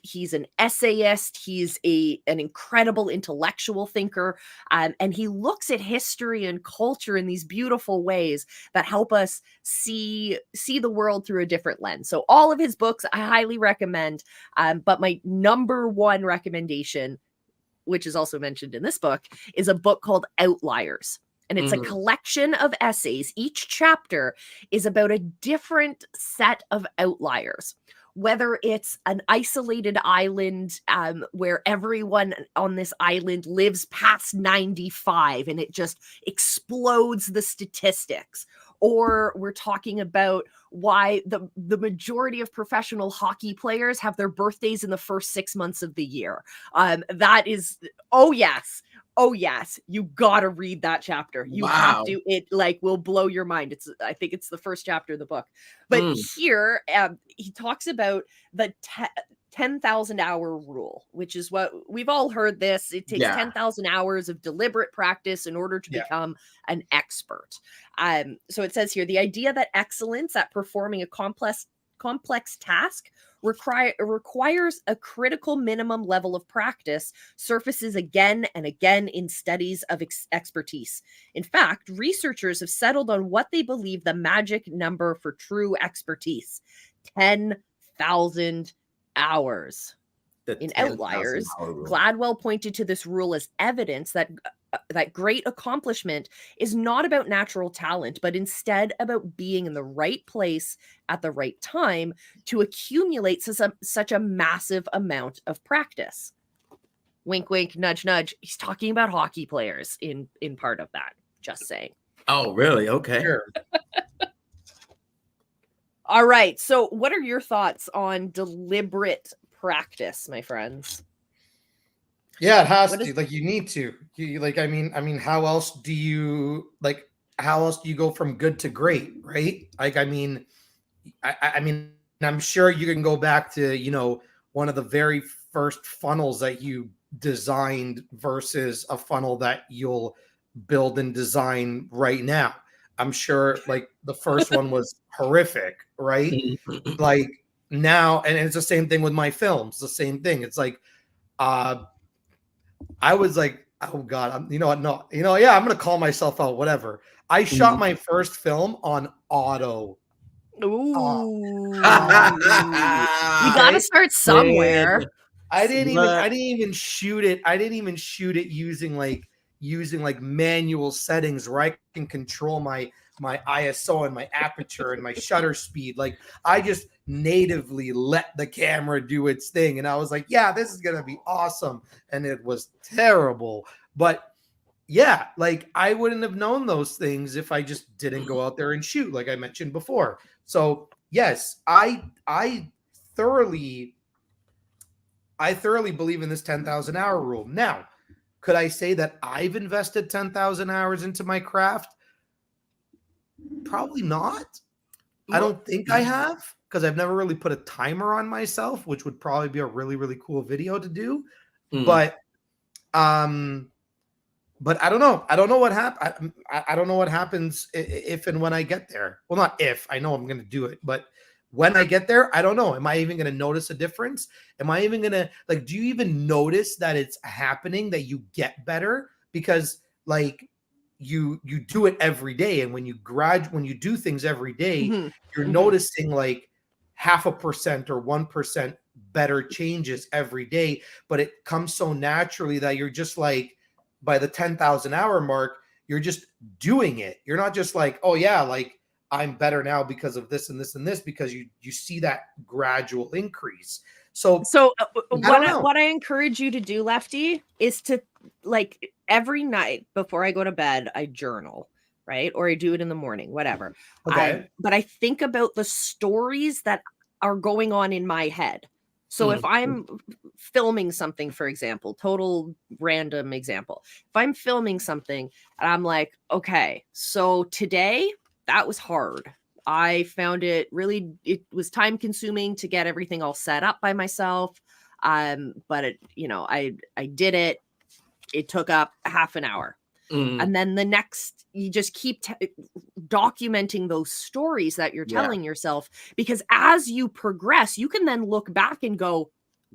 Speaker 1: He's an essayist. He's an incredible intellectual thinker. And he looks at history and culture in these beautiful ways that help us see the world through a different lens. So all of his books, I highly recommend. But my number one recommendation, which is also mentioned in this book, is a book called Outliers. And it's a collection of essays. Each chapter is about a different set of outliers. Whether it's an isolated island where everyone on this island lives past 95 and it just explodes the statistics, or we're talking about why the majority of professional hockey players have their birthdays in the first 6 months of the year. That is, oh yes, you gotta read that chapter. You have to. It will blow your mind. I think it's the first chapter of the book. But here he talks about the 10,000 hour rule, which is what we've all heard this. It takes 10,000 hours of deliberate practice in order to become an expert. So it says here, the idea that excellence at performing a complex task requires a critical minimum level of practice, surfaces again and again in studies of expertise. In fact, researchers have settled on what they believe the magic number for true expertise: 10,000 hours. In Outliers, Gladwell pointed to this rule as evidence that great accomplishment is not about natural talent, but instead about being in the right place at the right time to accumulate such a massive amount of practice. Wink, wink, nudge, nudge. He's talking about hockey players in part of that. Just saying.
Speaker 2: Oh, really? Okay.
Speaker 3: Sure.
Speaker 1: All right. So what are your thoughts on deliberate practice, my friends?
Speaker 3: Yeah, it has to. Like, you need to. You like, I mean, how else do you go from good to great, right? Like, I mean, I'm sure you can go back to, one of the very first funnels that you designed versus a funnel that you'll build and design right now. I'm sure like the first one was horrific, right? Like now, and it's the same thing with my films, the same thing. It's like, I was like, oh God, I'm going to call myself out, whatever. I shot my first film on auto.
Speaker 1: Ooh. You gotta start somewhere.
Speaker 3: I didn't even shoot it. I didn't even shoot it using manual settings where I can control my ISO and my aperture and my shutter speed. Like, I just natively let the camera do its thing. And I was like, yeah, this is going to be awesome. And it was terrible. But yeah, like, I wouldn't have known those things if I just didn't go out there and shoot, like I mentioned before. So yes, I thoroughly believe in this 10,000 hour rule. Now, could I say that I've invested 10,000 hours into my craft? Probably not. I don't think I have, because I've never really put a timer on myself, which would probably be a really, really cool video to do. But I don't know. I don't know what happens. I don't know what happens if and when I get there. Well, not if. I know I'm going to do it, but when I get there, I don't know. Am I even going to notice a difference? Am I even going to, like, do you even notice that it's happening, that you get better? Because like you do it every day. And when you do things every day, you're noticing like 0.5% or 1% better changes every day. But it comes so naturally that you're just like, by the 10,000 hour mark, you're just doing it. You're not just like, oh yeah, like, I'm better now because of this and this and this, because you see that gradual increase. So
Speaker 1: what I encourage you to do, Lefty, is to, like, every night before I go to bed, I journal, right? Or I do it in the morning, whatever.
Speaker 3: Okay.
Speaker 1: But I think about the stories that are going on in my head. So if I'm filming something, for example, total random example, if I'm filming something and I'm like, okay, so today that was hard. I found it was time consuming to get everything all set up by myself. But I did it. It took up half an hour. And then the next, you just keep documenting those stories that you're telling yourself, because as you progress, you can then look back and go,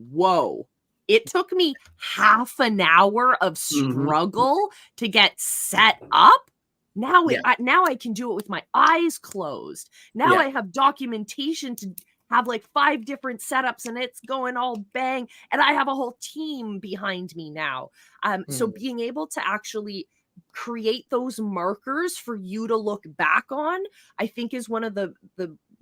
Speaker 1: whoa, it took me half an hour of struggle to get set up. Now I can do it with my eyes closed. Now I have documentation to have like 5 different setups and it's going all bang. And I have a whole team behind me now. So being able to actually create those markers for you to look back on, I think is one of the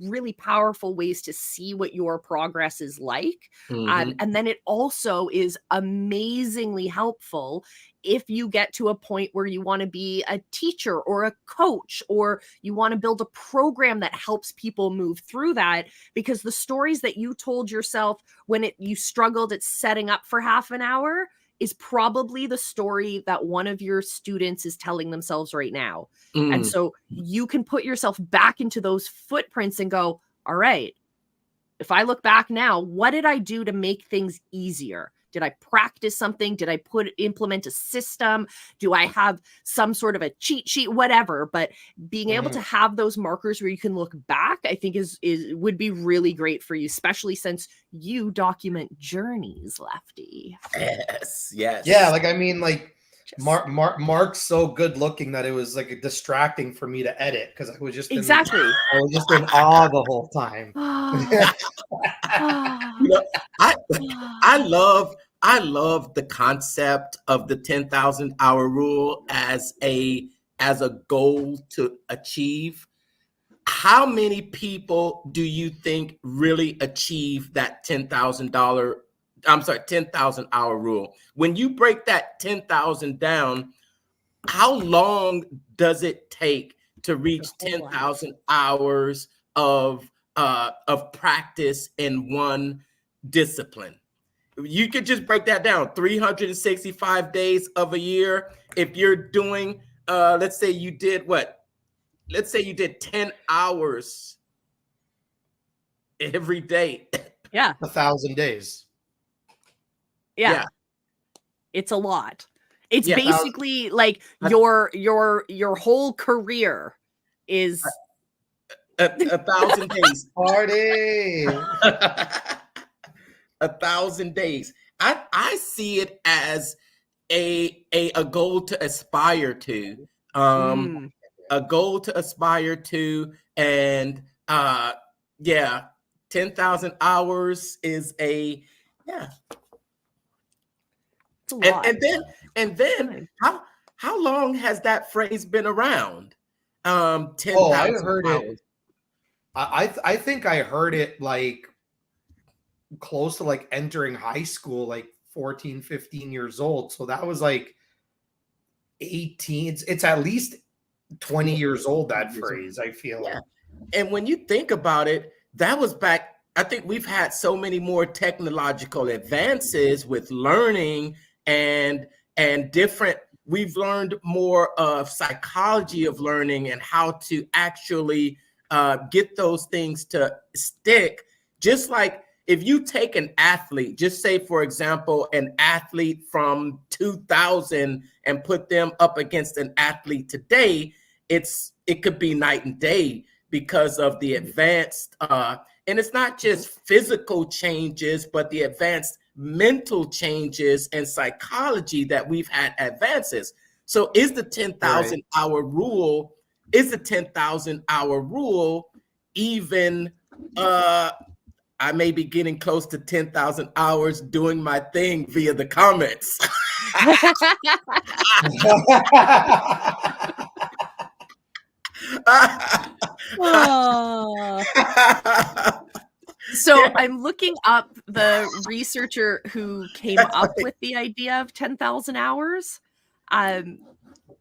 Speaker 1: really powerful ways to see what your progress is like. And then it also is amazingly helpful if you get to a point where you want to be a teacher or a coach, or you want to build a program that helps people move through that, because the stories that you told yourself when you struggled at setting up for half an hour is probably the story that one of your students is telling themselves right now. And so you can put yourself back into those footprints and go, all right, if I look back now, what did I do to make things easier? Did I practice something? Did I implement a system? Do I have some sort of a cheat sheet? Whatever. But being able to have those markers where you can look back, I think would be really great for you, especially since you document journeys, Lefty.
Speaker 2: Yes.
Speaker 3: Yeah, like I mean, like Mark's so good looking that it was like distracting for me to edit because I was just in awe the whole time.
Speaker 2: You know, I love the concept of the 10,000 hour rule as a goal to achieve. How many people do you think really achieve that $10,000 hour rule? When you break that 10,000 down, how long does it take to reach 10,000 hours of practice in one discipline? You could just break that down. 365 days of a year. If you're doing, let's say you did 10 hours every day.
Speaker 1: Yeah.
Speaker 3: 1,000 days.
Speaker 1: Yeah. It's a lot. It's basically like your whole career is
Speaker 2: 1,000 days.
Speaker 3: Party.
Speaker 2: 1,000 days. I see it as a goal to aspire to. A goal to aspire to, and 10,000 hours is a
Speaker 1: it's a lot.
Speaker 2: And then how long has that phrase been around? 10,000
Speaker 3: I heard
Speaker 2: hours.
Speaker 3: it. I think I heard it like close to like entering high school, like 14, 15 years old. So that was like 18. It's at least 20 years old, that phrase, I feel.
Speaker 2: Yeah. And when you think about it, that was back, I think we've had so many more technological advances with learning and different, we've learned more of psychology of learning and how to actually get those things to stick. Just like if you take an athlete, just say, for example, an athlete from 2000 and put them up against an athlete today, it could be night and day because of the advanced, and it's not just physical changes, but the advanced mental changes and psychology that we've had advances. So is the 10,000 hour rule, even, I may be getting close to 10,000 hours doing my thing via the comments.
Speaker 1: So I'm looking up the researcher who came up with the idea of 10,000 hours. And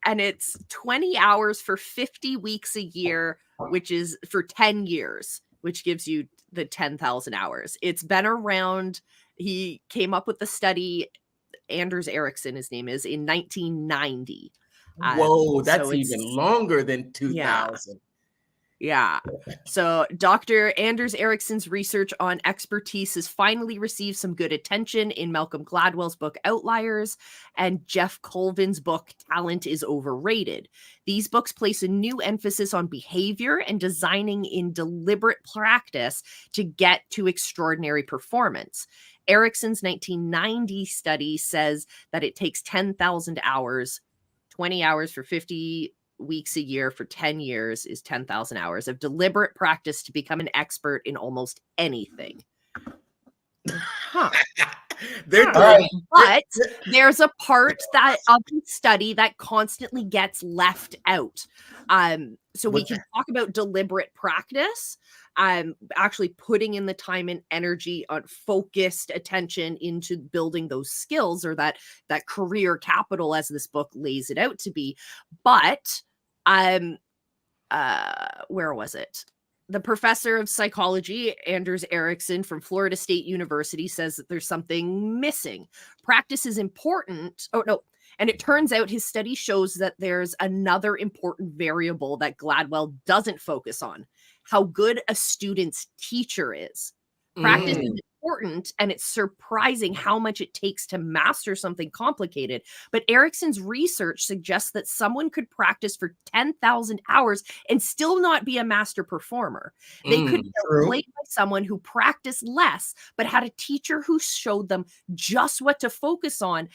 Speaker 1: it's 20 hours for 50 weeks a year, which is for 10 years, which gives you the 10,000 hours. It's been around. He came up with the study, Anders Ericsson, his name is, in 1990.
Speaker 2: Whoa, that's even longer than 2000.
Speaker 1: Yeah. So Dr. Anders Ericsson's research on expertise has finally received some good attention in Malcolm Gladwell's book Outliers and Jeff Colvin's book Talent is Overrated. These books place a new emphasis on behavior and designing in deliberate practice to get to extraordinary performance. Ericsson's 1990 study says that it takes 10,000 hours, 20 hours for 50 weeks a year for 10 years is 10,000 hours of deliberate practice to become an expert in almost anything. But there's a part of the study that constantly gets left out. So we can talk about deliberate practice, actually putting in the time and energy on focused attention into building those skills, or that career capital, as this book lays it out to be. But where was it? The professor of psychology, Anders Ericsson from Florida State University, says that there's something missing. Practice is important. Oh, no. And it turns out his study shows that there's another important variable that Gladwell doesn't focus on: how good a student's teacher is. Practice is important, and it's surprising how much it takes to master something complicated. But Erickson's research suggests that someone could practice for 10,000 hours and still not be a master performer. They could be outplayed by someone who practiced less, but had a teacher who showed them just what to focus on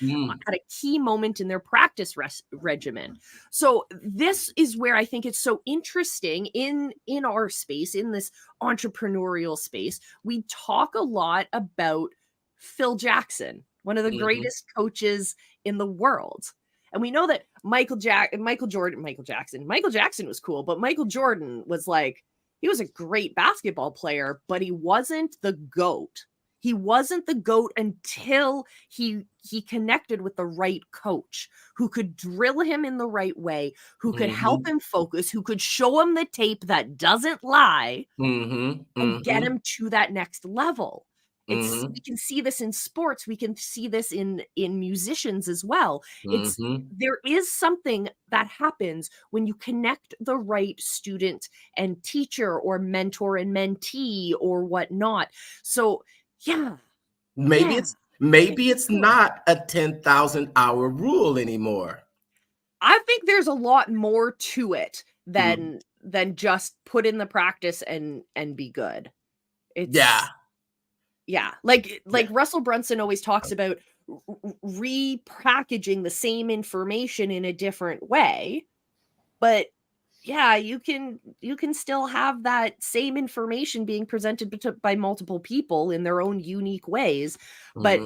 Speaker 1: at a key moment in their practice regimen. So this is where I think it's so interesting in our space, in this entrepreneurial space. We talk a lot about Phil Jackson, one of the greatest coaches in the world. And we know that Michael Jackson was cool, but Michael Jordan was like, he was a great basketball player, but he wasn't the GOAT. He wasn't the GOAT until he connected with the right coach who could drill him in the right way, who could help him focus, who could show him the tape that doesn't lie and get him to that next level. We can see this in sports. We can see this in musicians as well. There is something that happens when you connect the right student and teacher or mentor and mentee or whatnot. So yeah.
Speaker 2: Maybe it's not a 10,000 hour rule anymore.
Speaker 1: I think there's a lot more to it than just put in the practice and be good. Like Russell Brunson always talks about repackaging the same information in a different way. But yeah, you can still have that same information being presented by multiple people in their own unique ways, but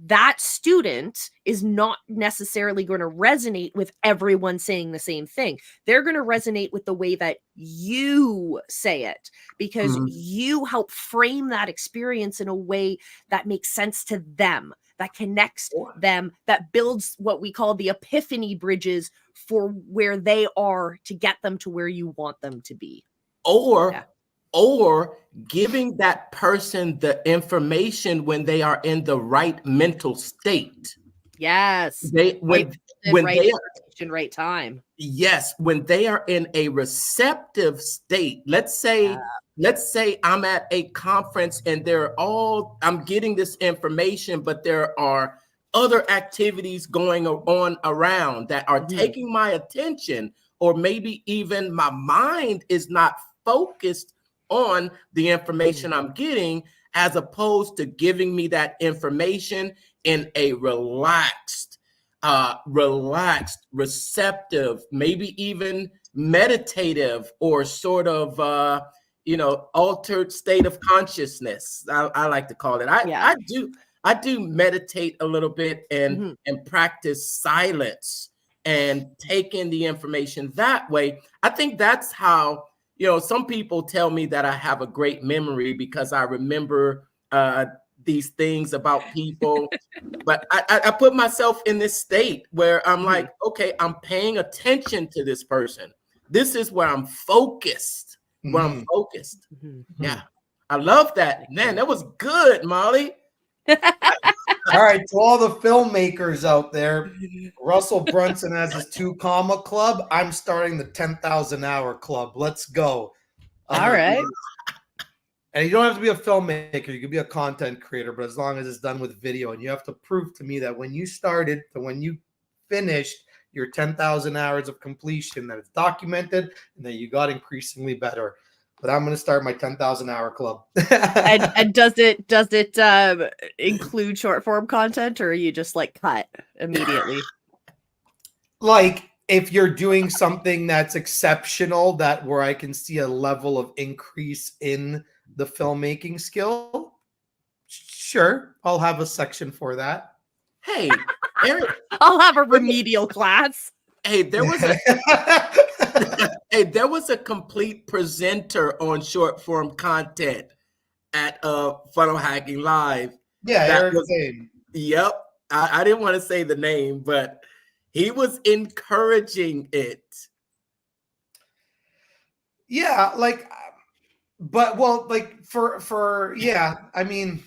Speaker 1: that student is not necessarily going to resonate with everyone saying the same thing. They're going to resonate with the way that you say it, because you help frame that experience in a way that makes sense to them, that connects them, that builds what we call the epiphany bridges for where they are to get them to where you want them to be.
Speaker 2: Or giving that person the information when they are in the right mental state.
Speaker 1: Yes.
Speaker 2: Right
Speaker 1: time.
Speaker 2: Yes, when they are in a receptive state. Let's say I'm at a conference and I'm getting this information, but there are other activities going on around that are taking my attention, or maybe even my mind is not focused on the information I'm getting, as opposed to giving me that information in a relaxed, receptive, maybe even meditative or sort of, altered state of consciousness. I like to call it. I do meditate a little bit and practice silence and take in the information that way. I think that's how, some people tell me that I have a great memory because I remember these things about people. But I put myself in this state where I'm like, okay, I'm paying attention to this person. This is where I'm focused. Yeah. I love that. Man, that was good, Molly.
Speaker 3: All right, to all the filmmakers out there, Russell Brunson has his 2 comma club. I'm starting the 10,000 hour club. Let's go.
Speaker 1: All right.
Speaker 3: And you don't have to be a filmmaker. You can be a content creator, but as long as it's done with video, and you have to prove to me that when you started to when you finished your 10,000 hours of completion, that it's documented and that you got increasingly better. But I'm going to start my 10,000 hour club.
Speaker 1: and does it include short form content, or are you just like cut immediately?
Speaker 3: Like if you're doing something that's exceptional, that where I can see a level of increase in the filmmaking skill, sure, I'll have a section for that.
Speaker 2: Hey, Eric,
Speaker 1: I'll have a remedial class.
Speaker 2: Hey, there was a complete presenter on short form content at Funnel Hacking Live.
Speaker 3: Yeah, Eric Zane.
Speaker 2: Yep. I didn't want to say the name, but he was encouraging it.
Speaker 3: Yeah, like, but well, like for yeah, I mean,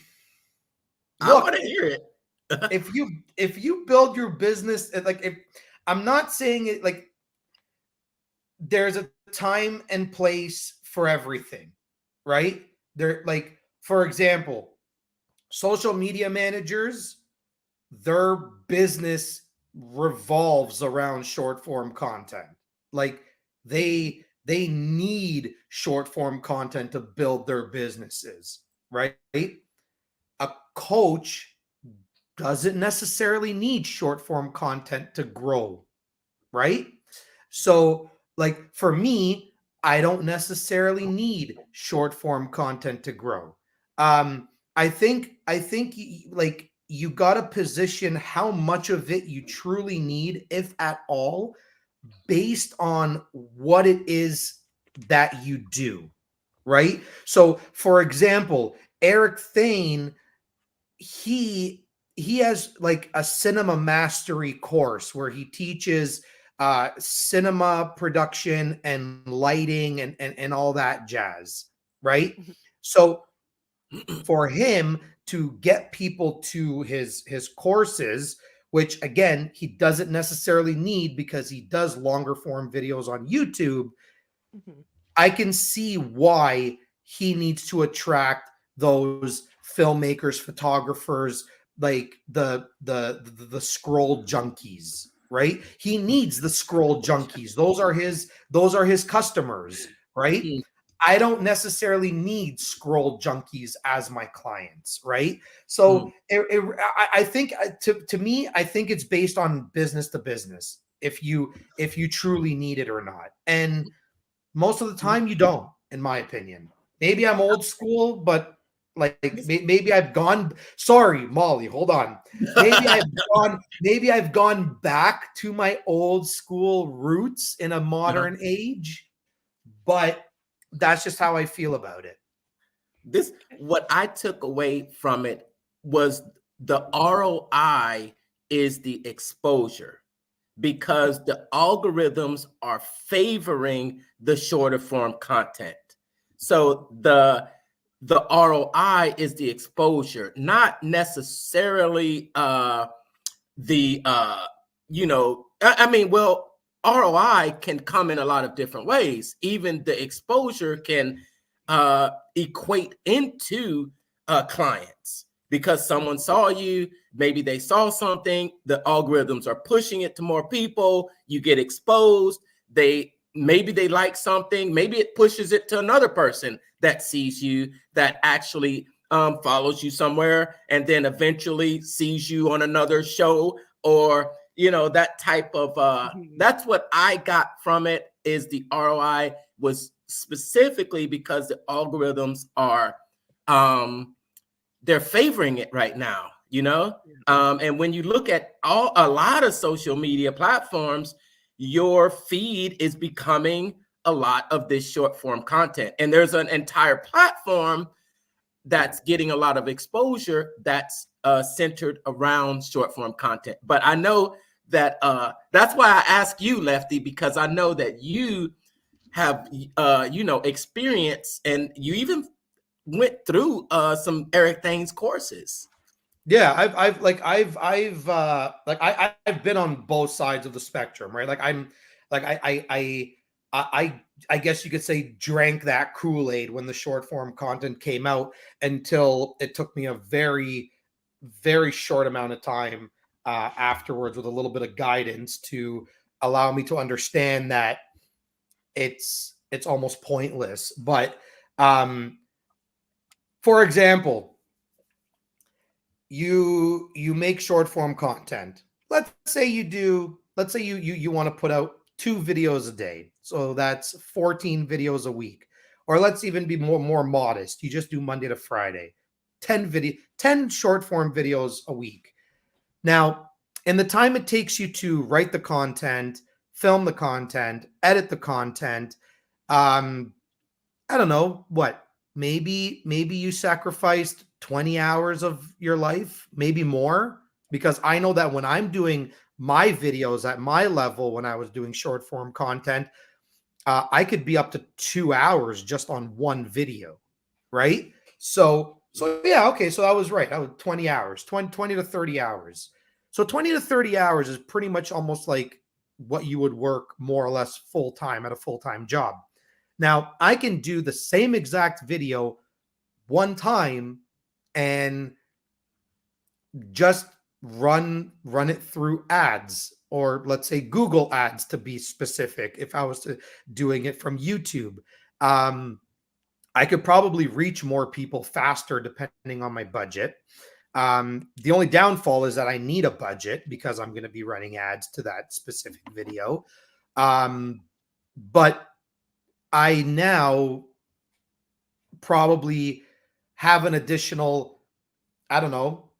Speaker 2: look, I want to hear it.
Speaker 3: if you build your business, like, if I'm not saying it, like, there's a time and place for everything, right? There, like, for example, social media managers, their business revolves around short form content. Like they need short form content to build their businesses, right? A coach doesn't necessarily need short form content to grow, right? So, like for me, I don't necessarily need short form content to grow. I think like you got to position how much of it you truly need, if at all, based on what it is that you do, right? So, for example, Eric Thane, he has like a cinema mastery course where he teaches cinema production and lighting and all that jazz, right? So for him to get people to his courses, which again he doesn't necessarily need because he does longer form videos on YouTube, I can see why he needs to attract those filmmakers, photographers, like the scroll junkies, right? He needs the scroll junkies. Those are his customers, right? I don't necessarily need scroll junkies as my clients, right? So I think to me, I think it's based on business to business if you truly need it or not. And most of the time you don't, in my opinion. Maybe I'm old school, but like maybe I've gone, sorry, Molly, hold on. Maybe I've gone back to my old school roots in a modern age, but that's just how I feel about it.
Speaker 2: What I took away from it was the ROI is the exposure, because the algorithms are favoring the shorter form content. So the ROI is the exposure, not necessarily well, ROI can come in a lot of different ways. Even the exposure can equate into clients, because someone saw you, maybe they saw something, the algorithms are pushing it to more people, you get exposed, maybe they like something, maybe it pushes it to another person that sees you, that actually follows you somewhere, and then eventually sees you on another show, or that type of that's what I got from it, is the ROI was specifically because the algorithms are they're favoring it right now, and when you look at a lot of social media platforms, your feed is becoming a lot of this short form content, and there's an entire platform that's getting a lot of exposure that's centered around short form content. But I know that that's why I ask you, Lefty, because I know that you have experience, and you even went through some Eric Thane's courses.
Speaker 3: Yeah, I've been on both sides of the spectrum, right? Like I guess you could say drank that Kool-Aid when the short form content came out, until it took me a very, very short amount of time afterwards with a little bit of guidance to allow me to understand that it's almost pointless. But for example, you make short form content. Let's say you want to put out 2 videos a day. So that's 14 videos a week. Or let's even be more modest. You just do Monday to Friday. 10 short form videos a week. Now, in the time it takes you to write the content, film the content, edit the content, I don't know what, maybe you sacrificed 20 hours of your life, maybe more, because I know that when I'm doing my videos at my level, when I was doing short form content, I could be up to 2 hours just on one video, right? So yeah, okay, so I was right. I was 20 hours, 20 to 30 hours. So 20 to 30 hours is pretty much almost like what you would work more or less full time at a full-time job. Now, I can do the same exact video one time and just run it through ads, or let's say Google ads to be specific. If I was to doing it from YouTube, I could probably reach more people faster depending on my budget. The only downfall is that I need a budget because I'm going to be running ads to that specific video. But I now probably have an additional, I don't know,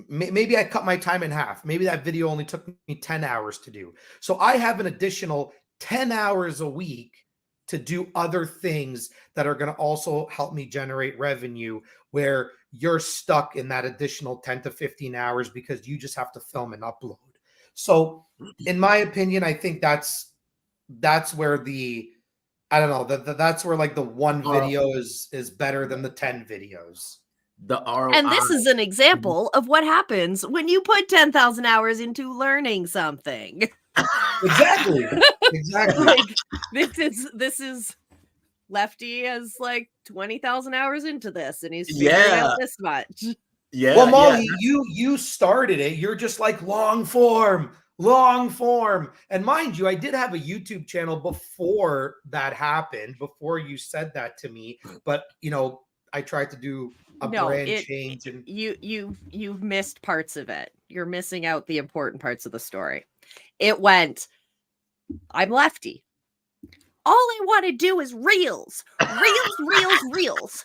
Speaker 3: maybe I cut my time in half. Maybe that video only took me 10 hours to do. So I have an additional 10 hours a week to do other things that are going to also help me generate revenue, where you're stuck in that additional 10 to 15 hours because you just have to film and upload. So in my opinion, I think that's where the, I don't know, that's where like the one video is better than the 10 videos.
Speaker 2: The ROI.
Speaker 1: And this is an example of what happens when you put 10,000 hours into learning something.
Speaker 3: Exactly.
Speaker 1: Like, this is Lefty has like 20,000 hours into this, and he's figuring out this much.
Speaker 2: Yeah.
Speaker 3: Well, Molly, you started it. You're just like long form. And mind you, I did have a YouTube channel before that happened, before you said that to me. But you know, I tried to do a brand change, and
Speaker 1: you've missed parts of it. You're missing out the important parts of the story. It went, I'm Lefty. All I want to do is reels. Reels.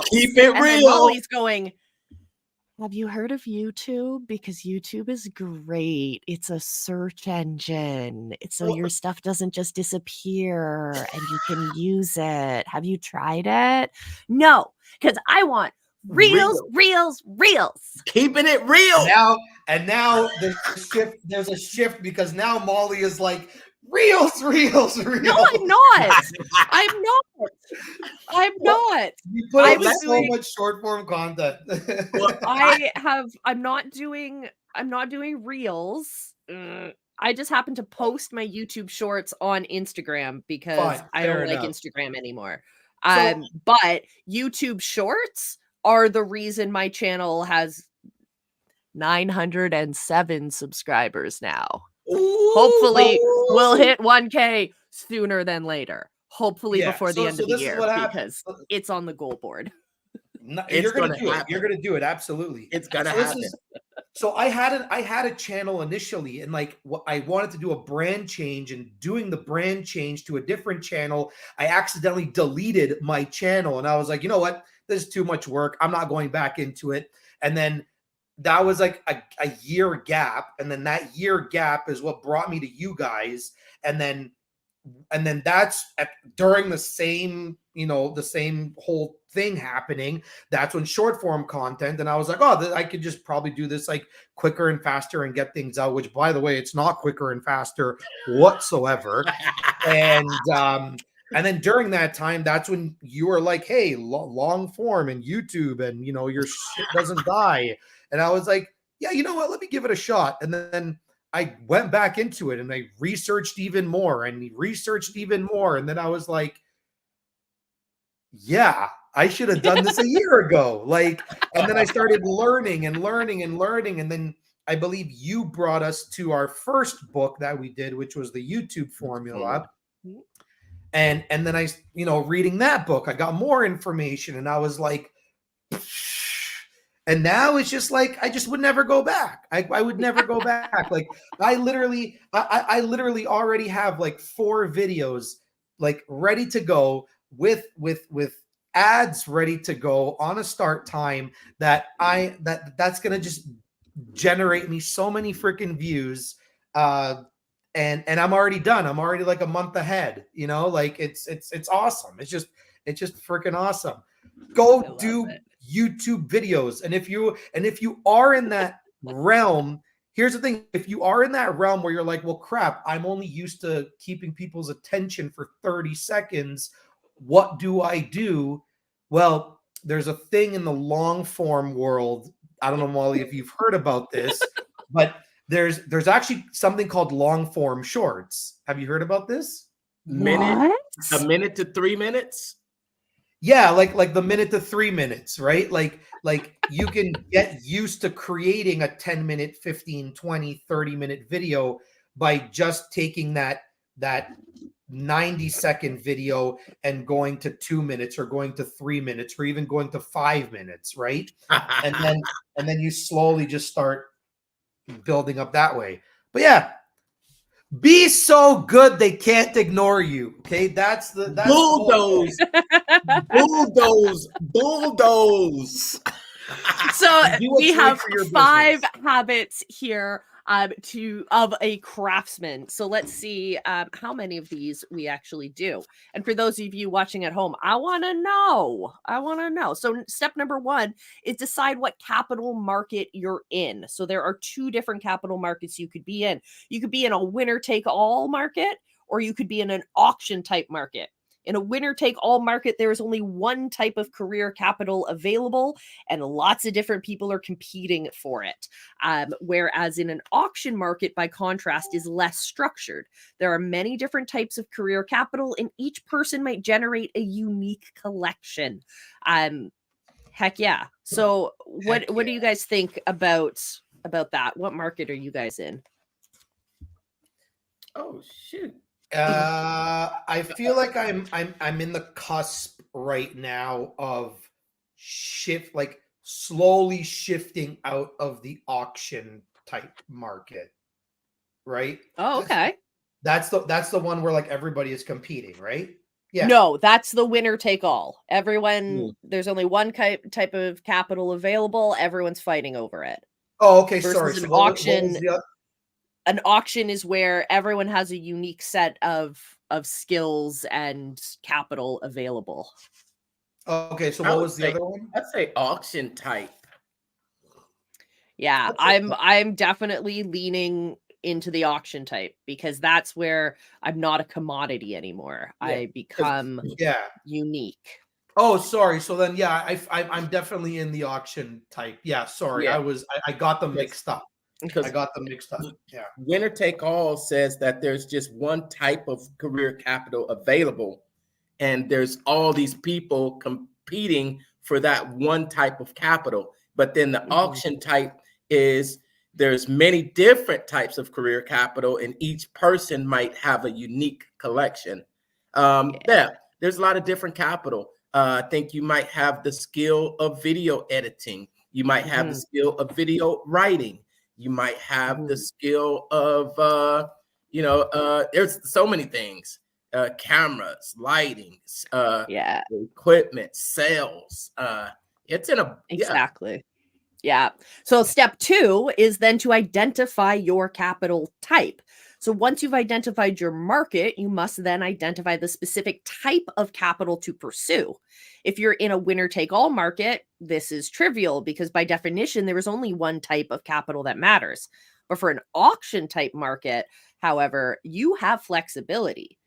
Speaker 2: Keep it
Speaker 1: and
Speaker 2: real.
Speaker 1: Then Molly's going, have you heard of YouTube? Because YouTube is great. It's a search engine. So your stuff doesn't just disappear and you can use it. Have you tried it? No, because I want reels.
Speaker 2: Keeping it real.
Speaker 3: Now there's a shift because now Molly is like, reels.
Speaker 1: No, I'm not. I'm not.
Speaker 3: You put up so much short form content.
Speaker 1: I'm not doing reels. I just happen to post my YouTube shorts on Instagram because I don't like Instagram anymore. But YouTube shorts are the reason my channel has 907 subscribers now. Hopefully we'll hit 1K sooner than later. Hopefully before the end of the year, because it's on the goal board.
Speaker 3: You're going to do it. You're going to do it. Absolutely.
Speaker 2: It's going to happen.
Speaker 3: So I had a channel initially, and like I wanted to do a brand change, and doing the brand change to a different channel, I accidentally deleted my channel, and I was like, you know what? This is too much work. I'm not going back into it. And then that was like a year gap. And then that year gap is what brought me to you guys. And then that's during the same, the same whole thing happening. That's when short form content. And I was like, I could just probably do this like quicker and faster and get things out, which by the way, it's not quicker and faster whatsoever. And then during that time, that's when you were like, hey, long form and YouTube, and your shit doesn't die. And I was like, yeah, you know what? Let me give it a shot. And then I went back into it and I researched even more. And then I was like, yeah, I should have done this a year ago. And then I started learning. And then I believe you brought us to our first book that we did, which was the YouTube formula. And then I, reading that book, I got more information, and I was like, and now it's just like, I just would never go back. I would never go back. Like I literally already have like 4 videos like ready to go with ads ready to go on a start time that's going to just generate me so many freaking views. And I'm already done. I'm already like a month ahead, like it's awesome. It's just freaking awesome. Go do YouTube videos. And if you are in that realm, here's the thing. If you are in that realm where you're like, well, crap, I'm only used to keeping people's attention for 30 seconds. What do I do? Well, there's a thing in the long form world. I don't know, Molly, if you've heard about this, but there's actually something called long form shorts. Have you heard about this?
Speaker 2: A minute to 3 minutes.
Speaker 3: Yeah, like the minute to 3 minutes, right? Like you can get used to creating a 10-minute, 15, 20, 30-minute video by just taking that 90-second video and going to 2 minutes or going to 3 minutes or even going to 5 minutes, right? And then you slowly just start building up that way. But yeah, be so good they can't ignore you. Okay, that's the
Speaker 2: bulldoze, bulldoze.
Speaker 1: So
Speaker 3: Do what's
Speaker 1: we
Speaker 3: right
Speaker 1: have
Speaker 3: for your
Speaker 1: 5
Speaker 3: business.
Speaker 1: habits here of a craftsman. So let's see how many of these we actually do. And for those of you watching at home, I want to know. So step number 1 is decide what capital market you're in. So there are 2 different capital markets you could be in. You could be in a winner take all market, or you could be in an auction type market. In a winner take all market, there is only one type of career capital available, and lots of different people are competing for it. Whereas in an auction market, by contrast, is less structured. There are many different types of career capital, and each person might generate a unique collection. Heck yeah. So what do you guys think about that? What market are you guys in?
Speaker 2: Oh shoot.
Speaker 3: I feel like I'm in the cusp right now of slowly shifting out of the auction type market, right?
Speaker 1: Oh, okay.
Speaker 3: That's the one where like everybody is competing, right? Yeah.
Speaker 1: No, that's the winner take all. Everyone, there's only one type of capital available. Everyone's fighting over it.
Speaker 3: Oh, okay.
Speaker 1: Versus
Speaker 3: Sorry.
Speaker 1: an
Speaker 3: So
Speaker 1: auction. An auction is where everyone has a unique set of skills and capital available.
Speaker 3: Okay, so what was the other one?
Speaker 2: I'd say auction type.
Speaker 1: Yeah, I'm definitely leaning into the auction type because that's where I'm not a commodity anymore. Yeah. I become unique.
Speaker 3: Oh, sorry. So then, yeah, I'm definitely in the auction type. Yeah, sorry. Yeah. I got them mixed up. I got them mixed up. Yeah.
Speaker 2: Winner take all says that there's just one type of career capital available, and there's all these people competing for that one type of capital. But then the auction type is there's many different types of career capital, and each person might have a unique collection. There's a lot of different capital. I think you might have the skill of video editing. You might have the skill of video writing. You might have the skill of, there's so many things, cameras, lighting, equipment, sales. It's in a,
Speaker 1: exactly. Yeah. So step 2 is then to identify your capital type. So once you've identified your market, you must then identify the specific type of capital to pursue. If you're in a winner take all market, this is trivial because by definition, there is only one type of capital that matters. But for an auction type market, however, you have flexibility.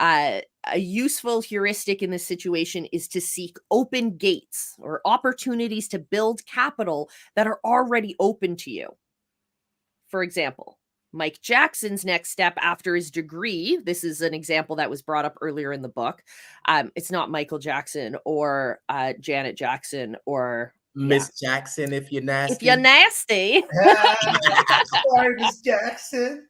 Speaker 1: A useful heuristic in this situation is to seek open gates or opportunities to build capital that are already open to you. For example, Mike Jackson's next step after his degree, this is an example that was brought up earlier in the book. It's not Michael Jackson or Janet Jackson or
Speaker 2: Miss Jackson, if you're nasty.
Speaker 1: If you're nasty.
Speaker 3: Sorry, Miss Jackson.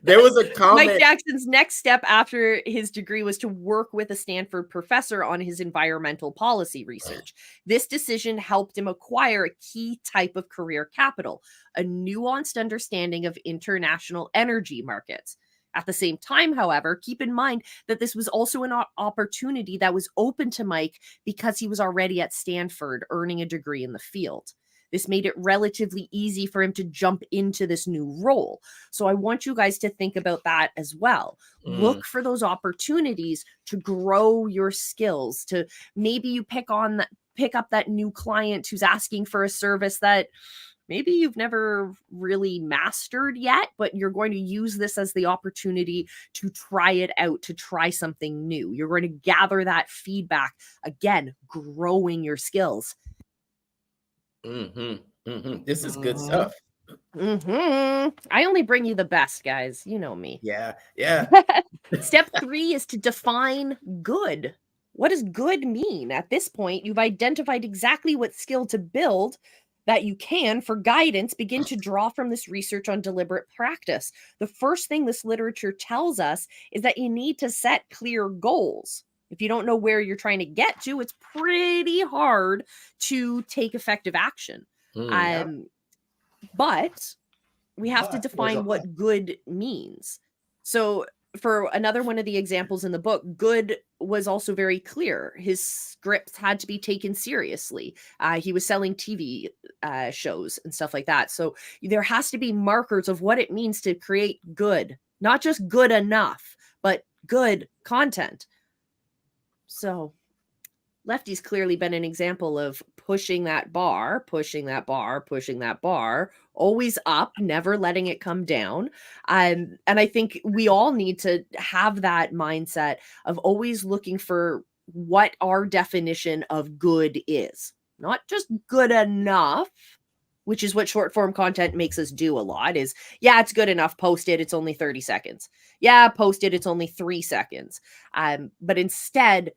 Speaker 2: There was a comment.
Speaker 1: Mike Jackson's next step after his degree was to work with a Stanford professor on his environmental policy research. This decision helped him acquire a key type of career capital, a nuanced understanding of international energy markets. At the same time, however, keep in mind that this was also an opportunity that was open to Mike because he was already at Stanford earning a degree in the field. This made it relatively easy for him to jump into this new role. So I want you guys to think about that as well. Look for those opportunities to grow your skills, to maybe you pick up that new client who's asking for a service that maybe you've never really mastered yet, but you're going to use this as the opportunity to try it out, to try something new. You're going to gather that feedback, again, growing your skills.
Speaker 2: This is good stuff.
Speaker 1: I only bring you the best, guys. You know me.
Speaker 2: Yeah.
Speaker 1: Step 3 is to define good. What does good mean? At this point, you've identified exactly what skill to build that you can, for guidance, begin to draw from this research on deliberate practice. The first thing this literature tells us is that you need to set clear goals. If you don't know where you're trying to get to, it's pretty hard to take effective action. But we have to define what good means. So for another one of the examples in the book, good was also very clear. His scripts had to be taken seriously. He was selling TV shows and stuff like that. So there has to be markers of what it means to create good, not just good enough, but good content. So Lefty's clearly been an example of pushing that bar, always up, never letting it come down. And I think we all need to have that mindset of always looking for what our definition of good is. Not just good enough, which is what short form content makes us do a lot, is, yeah, it's good enough, post it, it's only 30 seconds. Yeah, post it, it's only 3 seconds. But instead,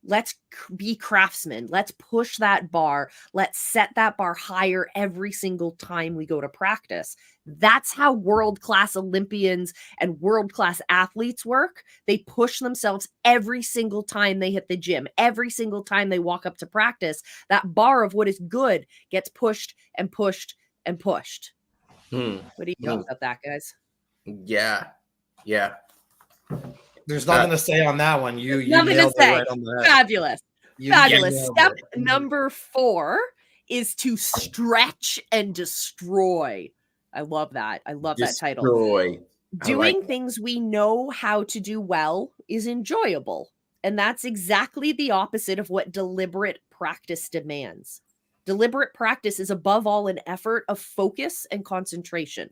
Speaker 1: let's be craftsmen. Let's push that bar. Let's set that bar higher every single time we go to practice. That's how world-class Olympians and world-class athletes work. They push themselves every single time they hit the gym. Every single time they walk up to practice, that bar of what is good gets pushed and pushed and pushed. What do you think about that, guys?
Speaker 2: Yeah.
Speaker 3: There's nothing to say on that one. You
Speaker 1: nothing
Speaker 3: nailed
Speaker 1: to say.
Speaker 3: it right on the head.
Speaker 1: Fabulous. Fabulous. Step
Speaker 3: it.
Speaker 1: number 4 is to stretch and destroy. I love that. I love that title. Doing things we know how to do well is enjoyable. And that's exactly the opposite of what deliberate practice demands. Deliberate practice is above all an effort of focus and concentration.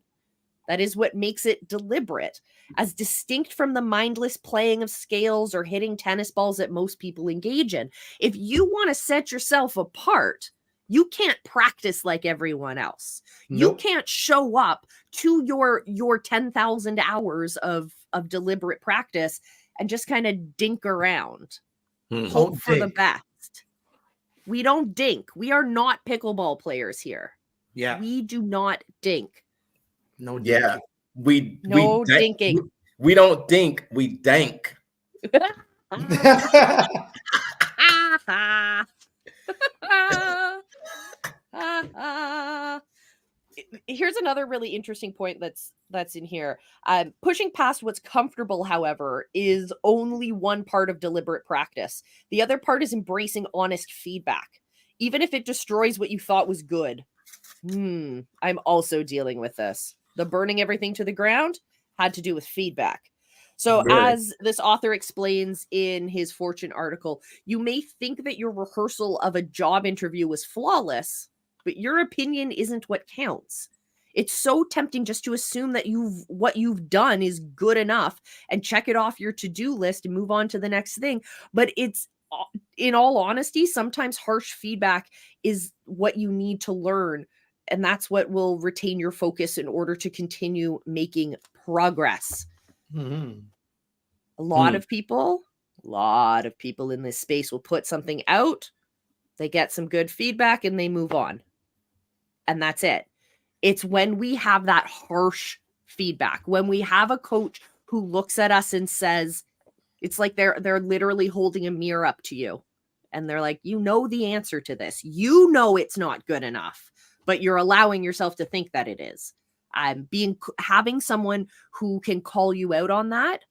Speaker 1: That is what makes it deliberate, as distinct from the mindless playing of scales or hitting tennis balls that most people engage in. If you want to set yourself apart, you can't practice like everyone else. Nope. You can't show up to your 10,000 hours of deliberate practice and just kind of dink around. Hope for the best. We don't dink. We are not pickleball players here.
Speaker 3: Yeah.
Speaker 1: We do not dink.
Speaker 3: No dinking.
Speaker 2: Yeah. We
Speaker 1: dinking.
Speaker 2: We don't dink, we dank.
Speaker 1: Here's another really interesting point that's in here. Pushing past what's comfortable, however, is only one part of deliberate practice. The other part is embracing honest feedback, even if it destroys what you thought was good. I'm also dealing with this. The burning everything to the ground had to do with feedback. So as this author explains in his Fortune article, you may think that your rehearsal of a job interview was flawless, but your opinion isn't what counts. It's so tempting just to assume that what you've done is good enough and check it off your to-do list and move on to the next thing. But it's, in all honesty, sometimes harsh feedback is what you need to learn. And that's what will retain your focus in order to continue making progress. A lot of people in this space will put something out, they get some good feedback, and they move on. And that's it. It's when we have that harsh feedback, when we have a coach who looks at us and says, it's like they're literally holding a mirror up to you. And they're like, you know the answer to this. You know it's not good enough, but you're allowing yourself to think that it is. Having someone who can call you out on that,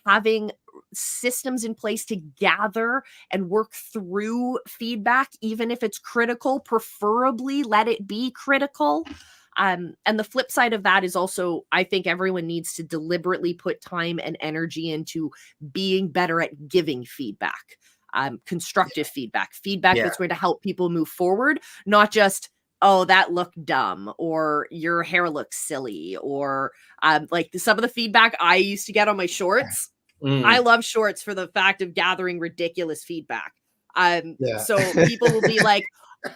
Speaker 1: having systems in place to gather and work through feedback, even if it's critical, preferably let it be critical. And the flip side of that is also, I think everyone needs to deliberately put time and energy into being better at giving feedback, constructive feedback that's going to help people move forward, not just, oh, that looked dumb, or your hair looks silly, or like some of the feedback I used to get on my shorts. I love shorts for the fact of gathering ridiculous feedback. So people will be like,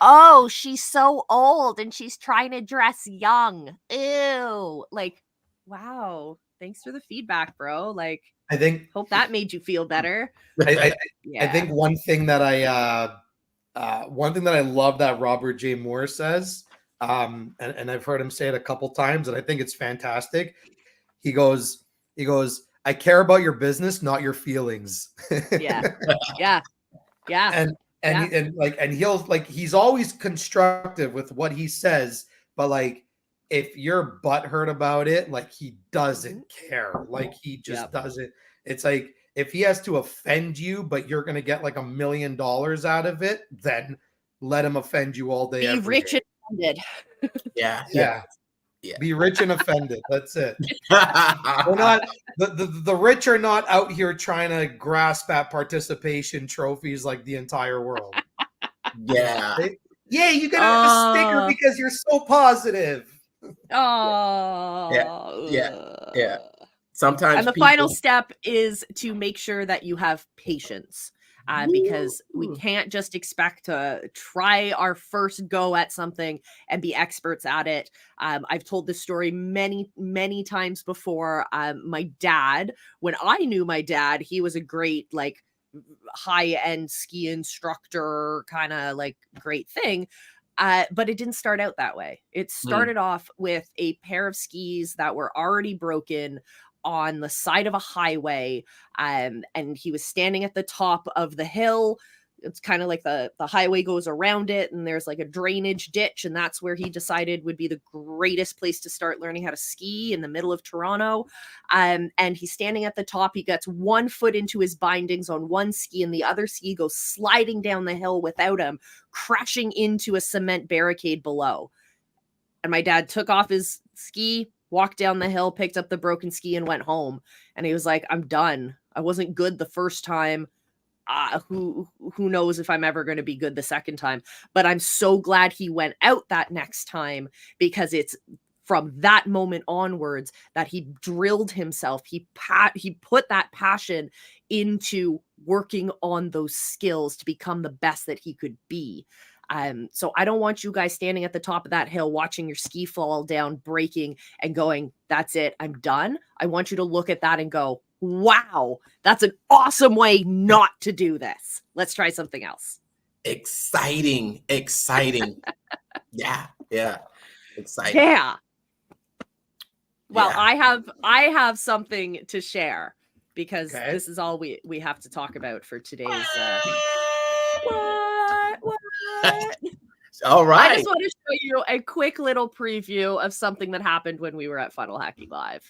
Speaker 1: oh, she's so old and she's trying to dress young. Ew. Like, wow. Thanks for the feedback, bro. Like,
Speaker 3: I think
Speaker 1: hope that made you feel better.
Speaker 3: I
Speaker 1: Yeah.
Speaker 3: think one thing that I love that Robert J. Moore says, and I've heard him say it a couple times, and I think it's fantastic. He goes, I care about your business, not your feelings.
Speaker 1: Yeah. Yeah. Yeah.
Speaker 3: And he'll like, he's always constructive with what he says, but like, if you're butthurt about it, like he doesn't care. Like he just doesn't. It's like, if he has to offend you, but you're going to get like $1 million out of it, then let him offend you all day.
Speaker 1: Be rich and offended.
Speaker 3: Yeah. Be rich and offended. That's it. We're not the rich are not out here trying to grasp at participation trophies like the entire world.
Speaker 2: Yeah.
Speaker 3: You get a sticker because you're so positive.
Speaker 1: Oh.
Speaker 2: Yeah. Sometimes.
Speaker 1: And the final step is to make sure that you have patience. Because we can't just expect to try our first go at something and be experts at it. I've told this story many, many times before. My dad, when I knew my dad, he was a great, like, high-end ski instructor, kind of like great thing. But it didn't start out that way. It started off with a pair of skis that were already broken on the side of a highway, and he was standing at the top of the hill. It's kind of like the highway goes around it, and there's like a drainage ditch, and that's where he decided would be the greatest place to start learning how to ski, in the middle of Toronto. And he's standing at the top. He gets one foot into his bindings on one ski, and the other ski goes sliding down the hill without him, crashing into a cement barricade below. And my dad took off his ski, walked down the hill, picked up the broken ski, and went home. And he was like, I'm done. I wasn't good the first time. Who knows if I'm ever going to be good the second time. But I'm so glad he went out that next time, because it's from that moment onwards that he drilled himself. He put that passion into working on those skills to become the best that he could be. So I don't want you guys standing at the top of that hill, watching your ski fall down, breaking, and going, that's it, I'm done. I want you to look at that and go, wow, that's an awesome way not to do this. Let's try something else.
Speaker 2: Exciting. Yeah. Exciting.
Speaker 1: Yeah. Well, yeah. I have something to share, because this is all we have to talk about for today's What?
Speaker 2: All right.
Speaker 1: I just want to show you a quick little preview of something that happened when we were at Funnel Hacking Live.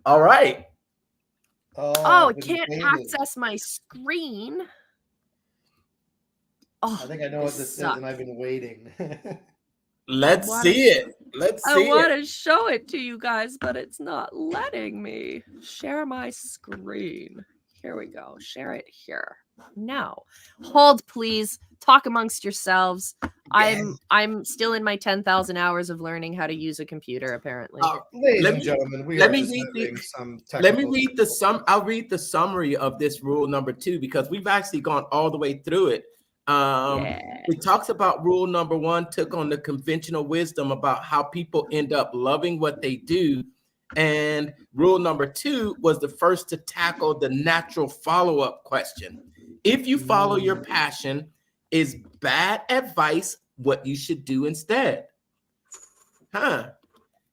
Speaker 2: All right.
Speaker 1: Oh, it can't access my screen. Oh,
Speaker 3: I think I know what this is, and I've been waiting.
Speaker 2: Let's see it.
Speaker 1: I want to show it to you guys, but it's not letting me. Share my screen. Here we go. Share it here. No. Hold, please. Talk amongst yourselves. Yes. I'm still in my 10,000 hours of learning how to use a computer, apparently.
Speaker 3: Ladies and gentlemen, I'll
Speaker 2: read the summary of this rule number 2, because we've actually gone all the way through it. It talks about rule number 1, took on the conventional wisdom about how people end up loving what they do. And rule number 2 was the first to tackle the natural follow-up question. If you follow your passion, is bad advice what you should do instead? And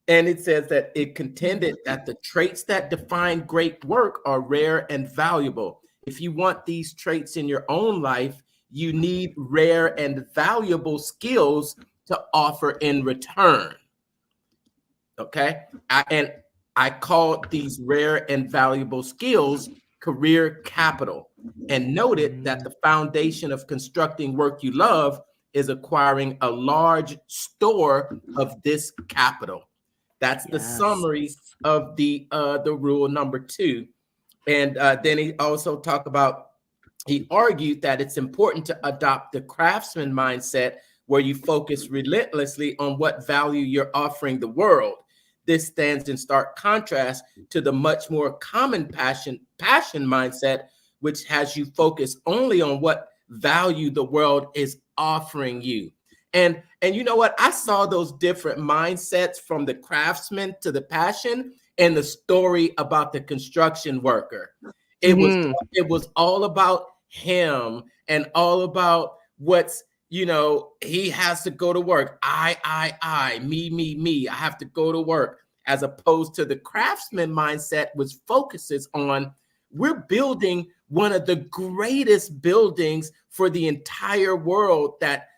Speaker 2: it says that it contended that the traits that define great work are rare and valuable. If you want these traits in your own life, you need rare and valuable skills to offer in return. Okay. I called these rare and valuable skills career capital, and noted that the foundation of constructing work you love is acquiring a large store of this capital. That's the summary of the rule number 2. And then he also talked about, he argued that it's important to adopt the craftsman mindset, where you focus relentlessly on what value you're offering the world. This stands in stark contrast to the much more common passion mindset, which has you focus only on what value the world is offering you. And you know what? I saw those different mindsets, from the craftsman to the passion, and the story about the construction worker. It was all about him and all about what's, he has to go to work. I, me. I have to go to work, as opposed to the craftsman mindset, which focuses on, we're building one of the greatest buildings for the entire world that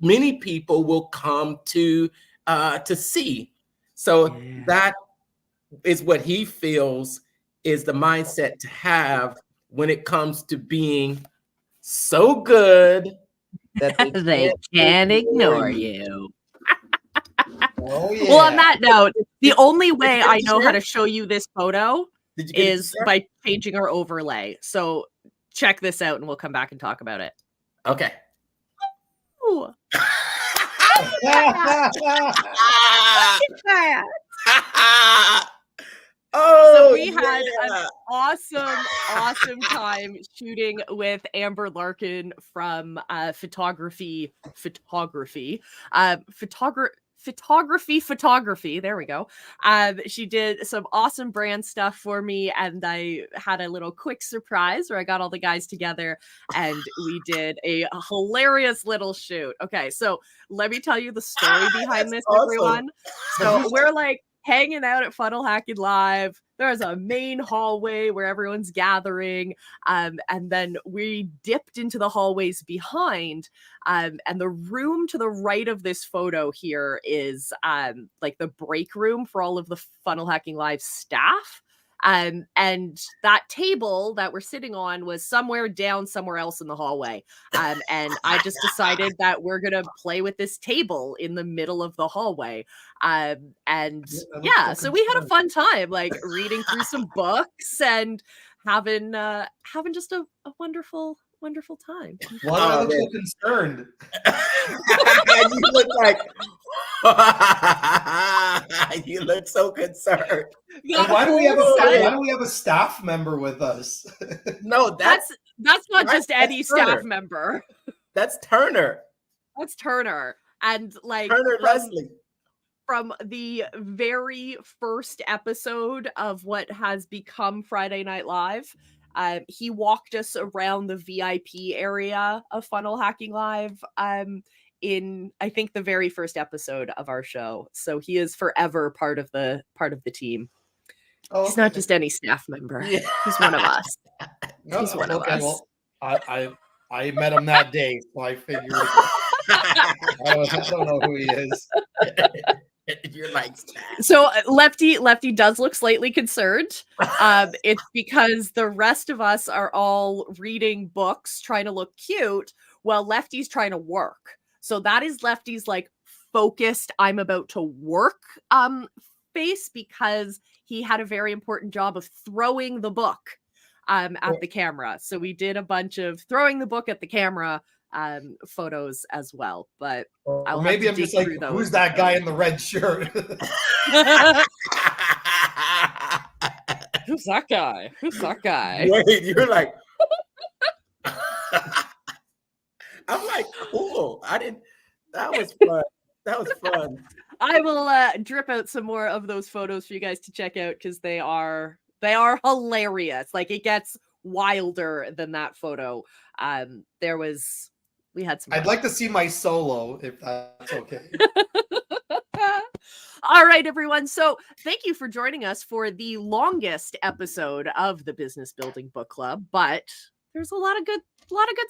Speaker 2: many people will come to see. So that is what he feels is the mindset to have when it comes to being so good that
Speaker 1: they can't ignore you.
Speaker 3: Oh, yeah.
Speaker 1: Well, on that note, the only way I know how to show you this photo is by changing our overlay. So check this out and we'll come back and talk about it.
Speaker 2: Okay.
Speaker 1: Ooh. So we had an awesome time shooting with Amber Larkin from photography. There we go. She did some awesome brand stuff for me, and I had a little quick surprise where I got all the guys together and we did a hilarious little shoot. Okay, so let me tell you the story behind this, awesome. Everyone. So we're like hanging out at Funnel Hacking Live. There's a main hallway where everyone's gathering. And then we dipped into the hallways behind. And the room to the right of this photo here is like the break room for all of the Funnel Hacking Live staff. And that table that we're sitting on was somewhere else in the hallway. And I just decided that we're going to play with this table in the middle of the hallway. So we had a fun time, like reading through some books and having just a wonderful time.
Speaker 3: Why do I look so concerned?
Speaker 2: You look like you look so concerned.
Speaker 3: Why do we have a staff member with us?
Speaker 2: No, that's
Speaker 1: not just any staff member.
Speaker 2: That's Turner.
Speaker 1: That's Turner. And like
Speaker 2: Turner Leslie.
Speaker 1: From the very first episode of what has become Friday Night Live, he walked us around the VIP area of Funnel Hacking Live in, I think, the very first episode of our show. So he is forever part of the team. Oh, he's not just any staff member. Yeah. He's one of us. He's one of us.
Speaker 3: Well, I met him that day, so I figured I don't know who he is.
Speaker 2: You're like,
Speaker 1: so Lefty does look slightly concerned. It's because the rest of us are all reading books, trying to look cute, while Lefty's trying to work. So that is Lefty's like focused, I'm about to work face, because he had a very important job of throwing the book at the camera. So we did a bunch of throwing the book at the camera photos as well, but
Speaker 3: maybe I'm just like, who's that guy in the red shirt?
Speaker 1: Who's that guy?
Speaker 2: Wait, you're like, I'm like, cool. That was fun.
Speaker 1: I will drip out some more of those photos for you guys to check out, because they are hilarious. Like, it gets wilder than that photo. We had some.
Speaker 3: I'd like to see my solo, if that's okay.
Speaker 1: All right, everyone. So thank you for joining us for the longest episode of the Business Building Book Club, but there's a lot of good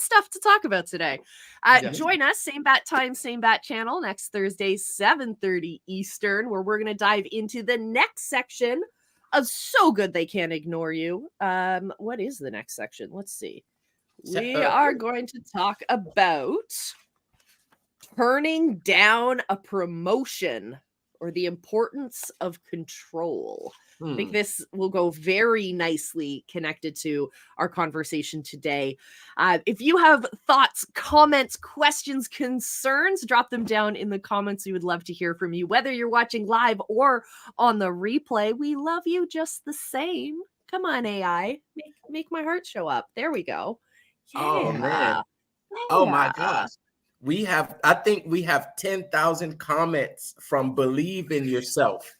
Speaker 1: stuff to talk about today. Yes. Join us, same bat time, same bat channel, next Thursday, 7:30 Eastern, where we're going to dive into the next section of So Good They Can't Ignore You. What is the next section? Let's see. We are going to talk about turning down a promotion, or the importance of control. I think this will go very nicely connected to our conversation today. If you have thoughts, comments, questions, concerns, drop them down in the comments. We would love to hear from you, whether you're watching live or on the replay. We love you just the same. Come on, AI. Make my heart show up. There we go. Yeah.
Speaker 2: Oh, man. Oh, my gosh. I think we have 10,000 comments from Believe in Yourself.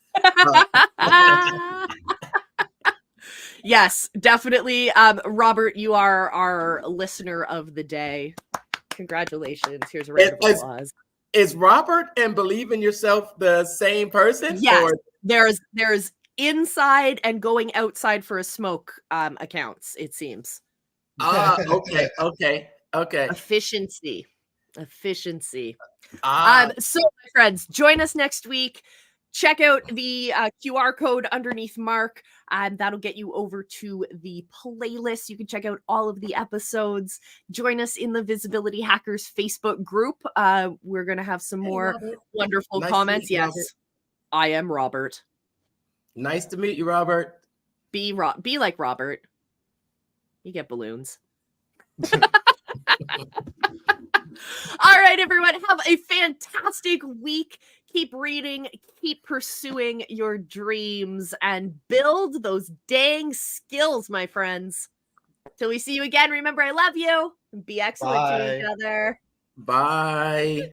Speaker 1: Yes, definitely. Robert, you are our listener of the day. Congratulations. Here's a round of applause.
Speaker 2: Is Robert and Believe in Yourself the same person?
Speaker 1: Yes,
Speaker 2: Or?
Speaker 1: there's inside and going outside for a smoke accounts, it seems.
Speaker 2: Okay.
Speaker 1: Efficiency. So, my friends, join us next week. Check out the QR code underneath Mark. That'll get you over to the playlist. You can check out all of the episodes. Join us in the Visibility Hackers Facebook group. We're going to have some more wonderful comments. Yes, Robert. I am Robert.
Speaker 2: Nice to meet you, Robert.
Speaker 1: Be like Robert. You get balloons. All right, everyone, have a fantastic week. Keep reading, keep pursuing your dreams, and build those dang skills, my friends. Till we see you again, remember I love you. Be excellent to each other.
Speaker 2: Bye.